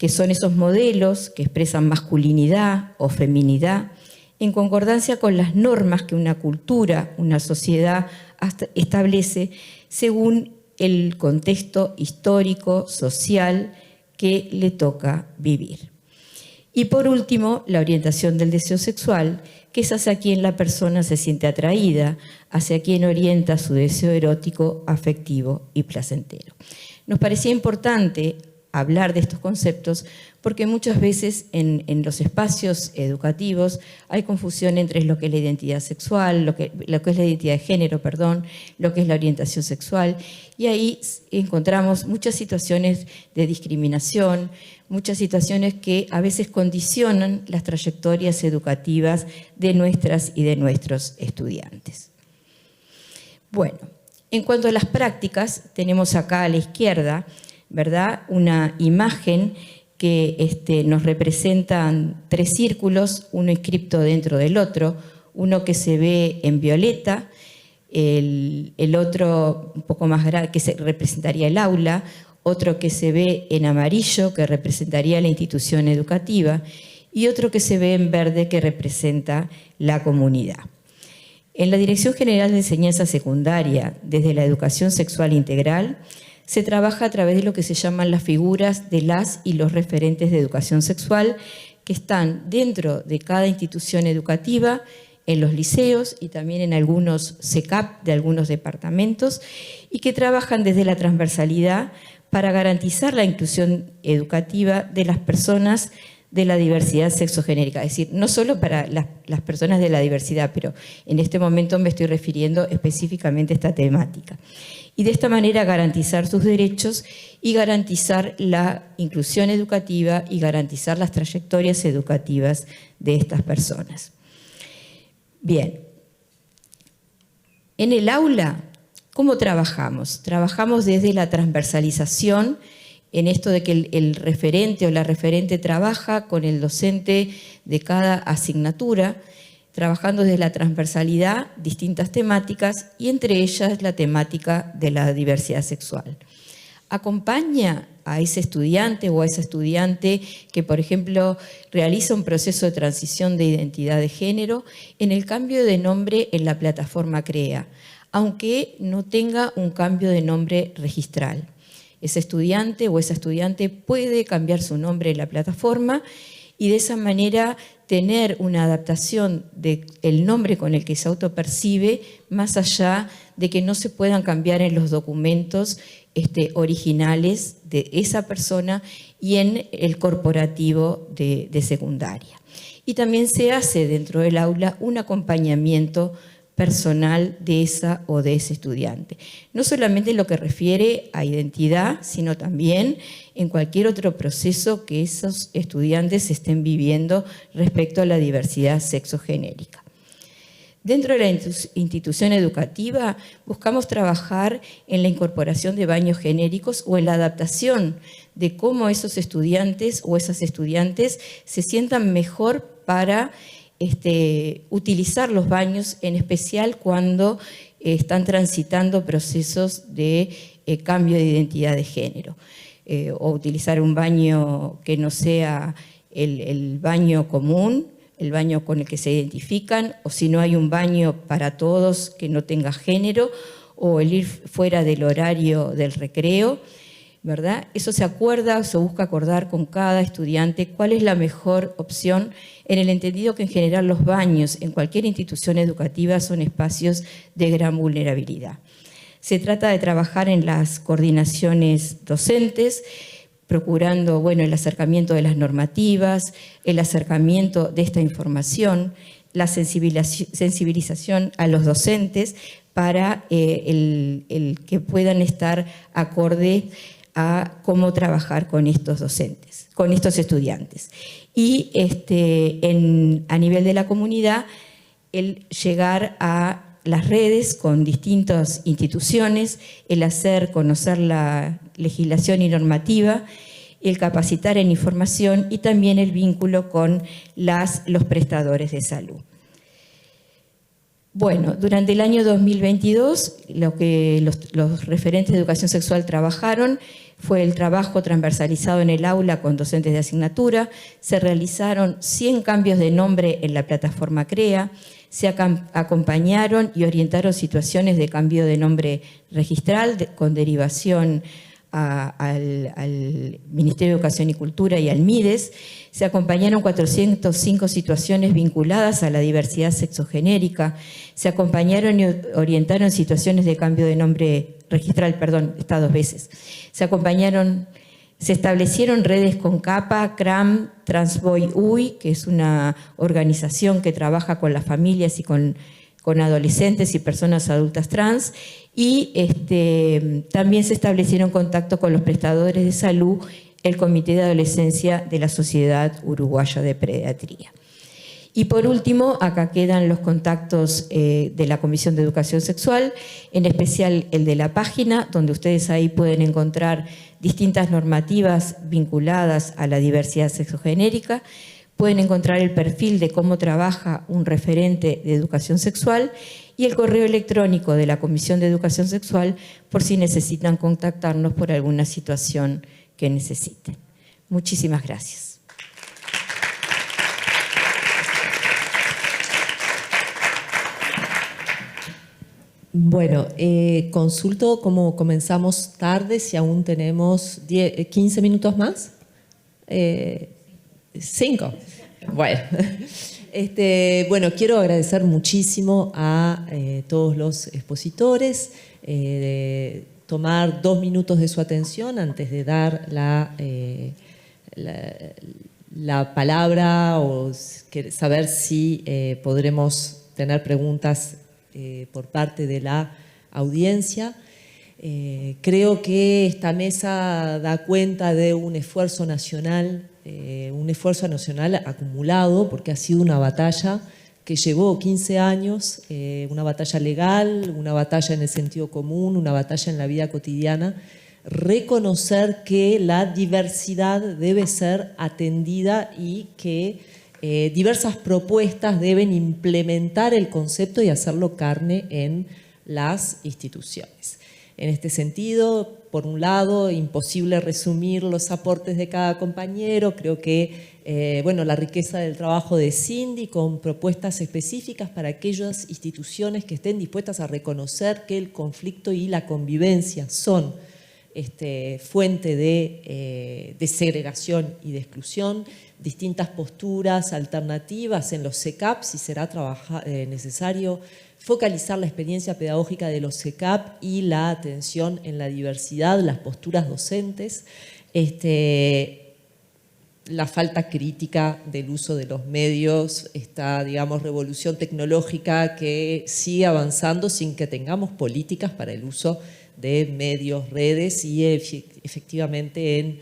que son esos modelos que expresan masculinidad o feminidad, en concordancia con las normas que una cultura, una sociedad establece según el contexto histórico, social que le toca vivir. Y por último, la orientación del deseo sexual, que es hacia quien la persona se siente atraída, hacia quien orienta su deseo erótico, afectivo y placentero. Nos parecía importante hablar de estos conceptos porque muchas veces en los espacios educativos hay confusión entre lo que es la identidad sexual, lo que es la identidad de género, perdón, lo que es la orientación sexual, y ahí encontramos muchas situaciones de discriminación, muchas situaciones que a veces condicionan las trayectorias educativas de nuestras y de nuestros estudiantes. Bueno, en cuanto a las prácticas, tenemos acá a la izquierda, ¿verdad?, una imagen que nos representan 3 círculos, uno inscripto dentro del otro, uno que se ve en violeta, el otro un poco más grande que representaría el aula, otro que se ve en amarillo que representaría la institución educativa y otro que se ve en verde que representa la comunidad. En la Dirección General de Enseñanza Secundaria, desde la educación sexual integral, se trabaja a través de lo que se llaman las figuras de las y los referentes de educación sexual que están dentro de cada institución educativa, en los liceos y también en algunos CECAP de algunos departamentos y que trabajan desde la transversalidad para garantizar la inclusión educativa de las personas de la diversidad sexogenérica, es decir, no solo para las personas de la diversidad, pero en este momento me estoy refiriendo específicamente a esta temática. Y de esta manera garantizar sus derechos y garantizar la inclusión educativa y garantizar las trayectorias educativas de estas personas. Bien, en el aula, ¿cómo trabajamos? Trabajamos desde la transversalización, en esto de que el referente o la referente trabaja con el docente de cada asignatura, trabajando desde la transversalidad, distintas temáticas y entre ellas la temática de la diversidad sexual. Acompaña a ese estudiante o a esa estudiante que, por ejemplo, realiza un proceso de transición de identidad de género en el cambio de nombre en la plataforma CREA, aunque no tenga un cambio de nombre registral. Ese estudiante o esa estudiante puede cambiar su nombre en la plataforma y de esa manera tener una adaptación del nombre con el que se autopercibe, más allá de que no se puedan cambiar en los documentos originales de esa persona y en el corporativo de secundaria. Y también se hace dentro del aula un acompañamiento personal de esa o de ese estudiante. No solamente en lo que refiere a identidad, sino también en cualquier otro proceso que esos estudiantes estén viviendo respecto a la diversidad sexogenérica. Dentro de la institución educativa buscamos trabajar en la incorporación de baños genéricos o en la adaptación de cómo esos estudiantes o esas estudiantes se sientan mejor para utilizar los baños, en especial cuando están transitando procesos de cambio de identidad de género. O utilizar un baño que no sea el baño común, el baño con el que se identifican, o si no hay un baño para todos que no tenga género, o el ir fuera del horario del recreo, ¿verdad? Eso se acuerda, se busca acordar con cada estudiante cuál es la mejor opción, en el entendido que en general los baños en cualquier institución educativa son espacios de gran vulnerabilidad. Se trata de trabajar en las coordinaciones docentes, procurando el acercamiento de las normativas, el acercamiento de esta información, la sensibilización a los docentes para el que puedan estar acorde a cómo trabajar con estos docentes, con estos estudiantes. Y a nivel de la comunidad, el llegar a las redes con distintas instituciones, el hacer conocer la legislación y normativa, el capacitar en información y también el vínculo con los prestadores de salud. Bueno, durante el año 2022, lo que los referentes de educación sexual trabajaron fue el trabajo transversalizado en el aula con docentes de asignatura, se realizaron 100 cambios de nombre en la plataforma CREA, se acompañaron y orientaron situaciones de cambio de nombre registral con derivación al Ministerio de Educación y Cultura y al MIDES, se acompañaron 405 situaciones vinculadas a la diversidad sexogenérica, se acompañaron y orientaron situaciones de cambio de nombre registral, perdón, está 2 veces, se establecieron redes con CAPA, CRAM, Transboy UI, que es una organización que trabaja con las familias y con adolescentes y personas adultas trans, y también se establecieron contactos con los prestadores de salud, el Comité de Adolescencia de la Sociedad Uruguaya de Pediatría. Y por último, acá quedan los contactos de la Comisión de Educación Sexual, en especial el de la página, donde ustedes ahí pueden encontrar distintas normativas vinculadas a la diversidad sexogenérica, pueden encontrar el perfil de cómo trabaja un referente de educación sexual y el correo electrónico de la Comisión de Educación Sexual por si necesitan contactarnos por alguna situación que necesiten. Muchísimas gracias. Bueno, consulto cómo comenzamos tarde, si aún tenemos 15 minutos más. 5. Bueno. Bueno, quiero agradecer muchísimo a todos los expositores, de tomar 2 minutos de su atención antes de dar la palabra o saber si podremos tener preguntas por parte de la audiencia. Creo que esta mesa da cuenta de un esfuerzo nacional acumulado, porque ha sido una batalla que llevó 15 años, una batalla legal, una batalla en el sentido común, una batalla en la vida cotidiana. Reconocer que la diversidad debe ser atendida y que diversas propuestas deben implementar el concepto y hacerlo carne en las instituciones. En este sentido, por un lado, imposible resumir los aportes de cada compañero. Creo que la riqueza del trabajo de Cindy con propuestas específicas para aquellas instituciones que estén dispuestas a reconocer que el conflicto y la convivencia son fuente de segregación y de exclusión, distintas posturas alternativas en los CECAP, si será necesario focalizar la experiencia pedagógica de los CECAP y la atención en la diversidad, las posturas docentes, la falta crítica del uso de los medios, esta, digamos, revolución tecnológica que sigue avanzando sin que tengamos políticas para el uso de medios, redes, y efectivamente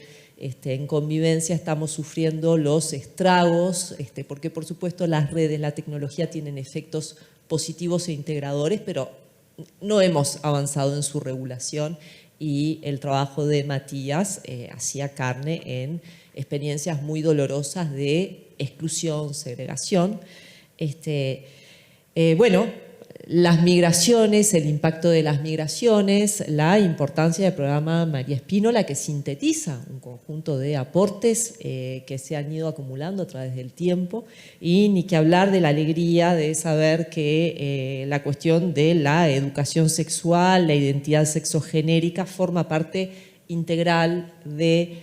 en convivencia estamos sufriendo los estragos, porque por supuesto las redes, la tecnología tienen efectos positivos e integradores, pero no hemos avanzado en su regulación, y el trabajo de Matías hacía carne en experiencias muy dolorosas de exclusión, segregación. Las migraciones, el impacto de las migraciones, la importancia del programa María Espínola, que sintetiza un conjunto de aportes que se han ido acumulando a través del tiempo, y ni que hablar de la alegría de saber que la cuestión de la educación sexual, la identidad sexogenérica, forma parte integral de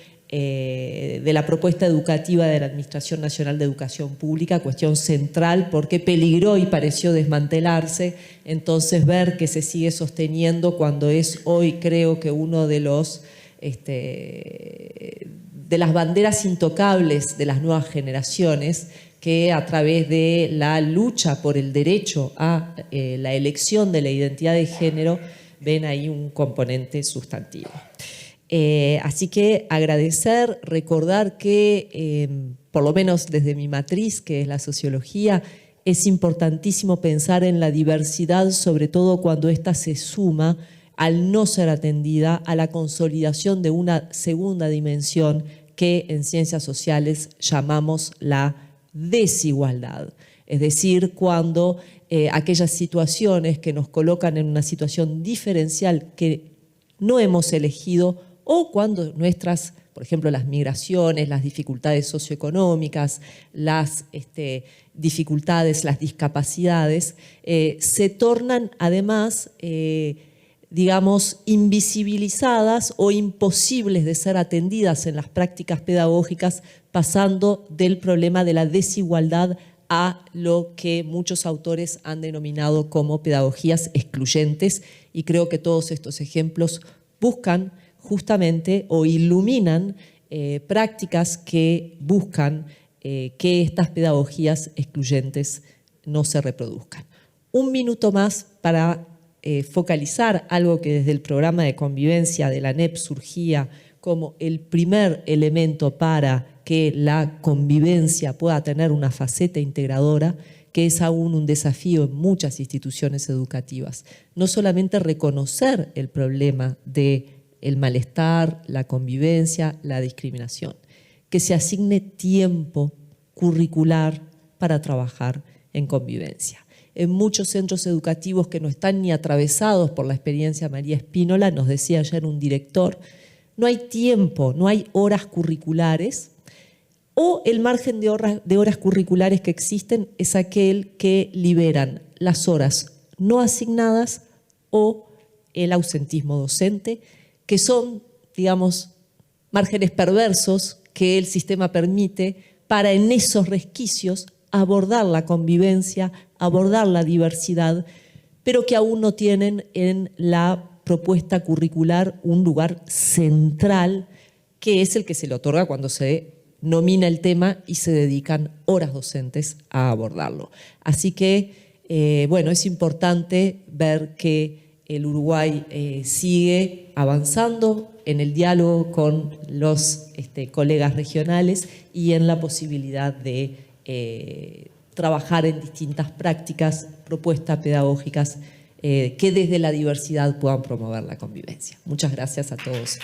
la propuesta educativa de la Administración Nacional de Educación Pública, cuestión central porque peligró y pareció desmantelarse. Entonces, ver que se sigue sosteniendo cuando es hoy, creo que uno de las banderas intocables de las nuevas generaciones, que a través de la lucha por el derecho a la elección de la identidad de género ven ahí un componente sustantivo. Así que agradecer, recordar que, por lo menos desde mi matriz, que es la sociología, es importantísimo pensar en la diversidad, sobre todo cuando ésta se suma, al no ser atendida, a la consolidación de una segunda dimensión que en ciencias sociales llamamos la desigualdad. Es decir, cuando aquellas situaciones que nos colocan en una situación diferencial que no hemos elegido o cuando nuestras, por ejemplo, las migraciones, las dificultades socioeconómicas, las dificultades, las discapacidades, se tornan además, digamos, invisibilizadas o imposibles de ser atendidas en las prácticas pedagógicas, pasando del problema de la desigualdad a lo que muchos autores han denominado como pedagogías excluyentes, y creo que todos estos ejemplos buscan justamente o iluminan prácticas que buscan que estas pedagogías excluyentes no se reproduzcan. Un minuto más para focalizar algo que desde el programa de convivencia de la ANEP surgía como el primer elemento para que la convivencia pueda tener una faceta integradora, que es aún un desafío en muchas instituciones educativas. No solamente reconocer el problema del malestar, la convivencia, la discriminación, que se asigne tiempo curricular para trabajar en convivencia. En muchos centros educativos que no están ni atravesados por la experiencia María Espínola, nos decía ayer un director, no hay tiempo, no hay horas curriculares, o el margen de horas curriculares que existen es aquel que liberan las horas no asignadas o el ausentismo docente, que son, digamos, márgenes perversos que el sistema permite para en esos resquicios abordar la convivencia, abordar la diversidad, pero que aún no tienen en la propuesta curricular un lugar central, que es el que se le otorga cuando se nomina el tema y se dedican horas docentes a abordarlo. Así que, bueno, es importante ver que el Uruguay sigue avanzando en el diálogo con los colegas regionales y en la posibilidad de trabajar en distintas prácticas, propuestas pedagógicas que desde la diversidad puedan promover la convivencia. Muchas gracias a todos.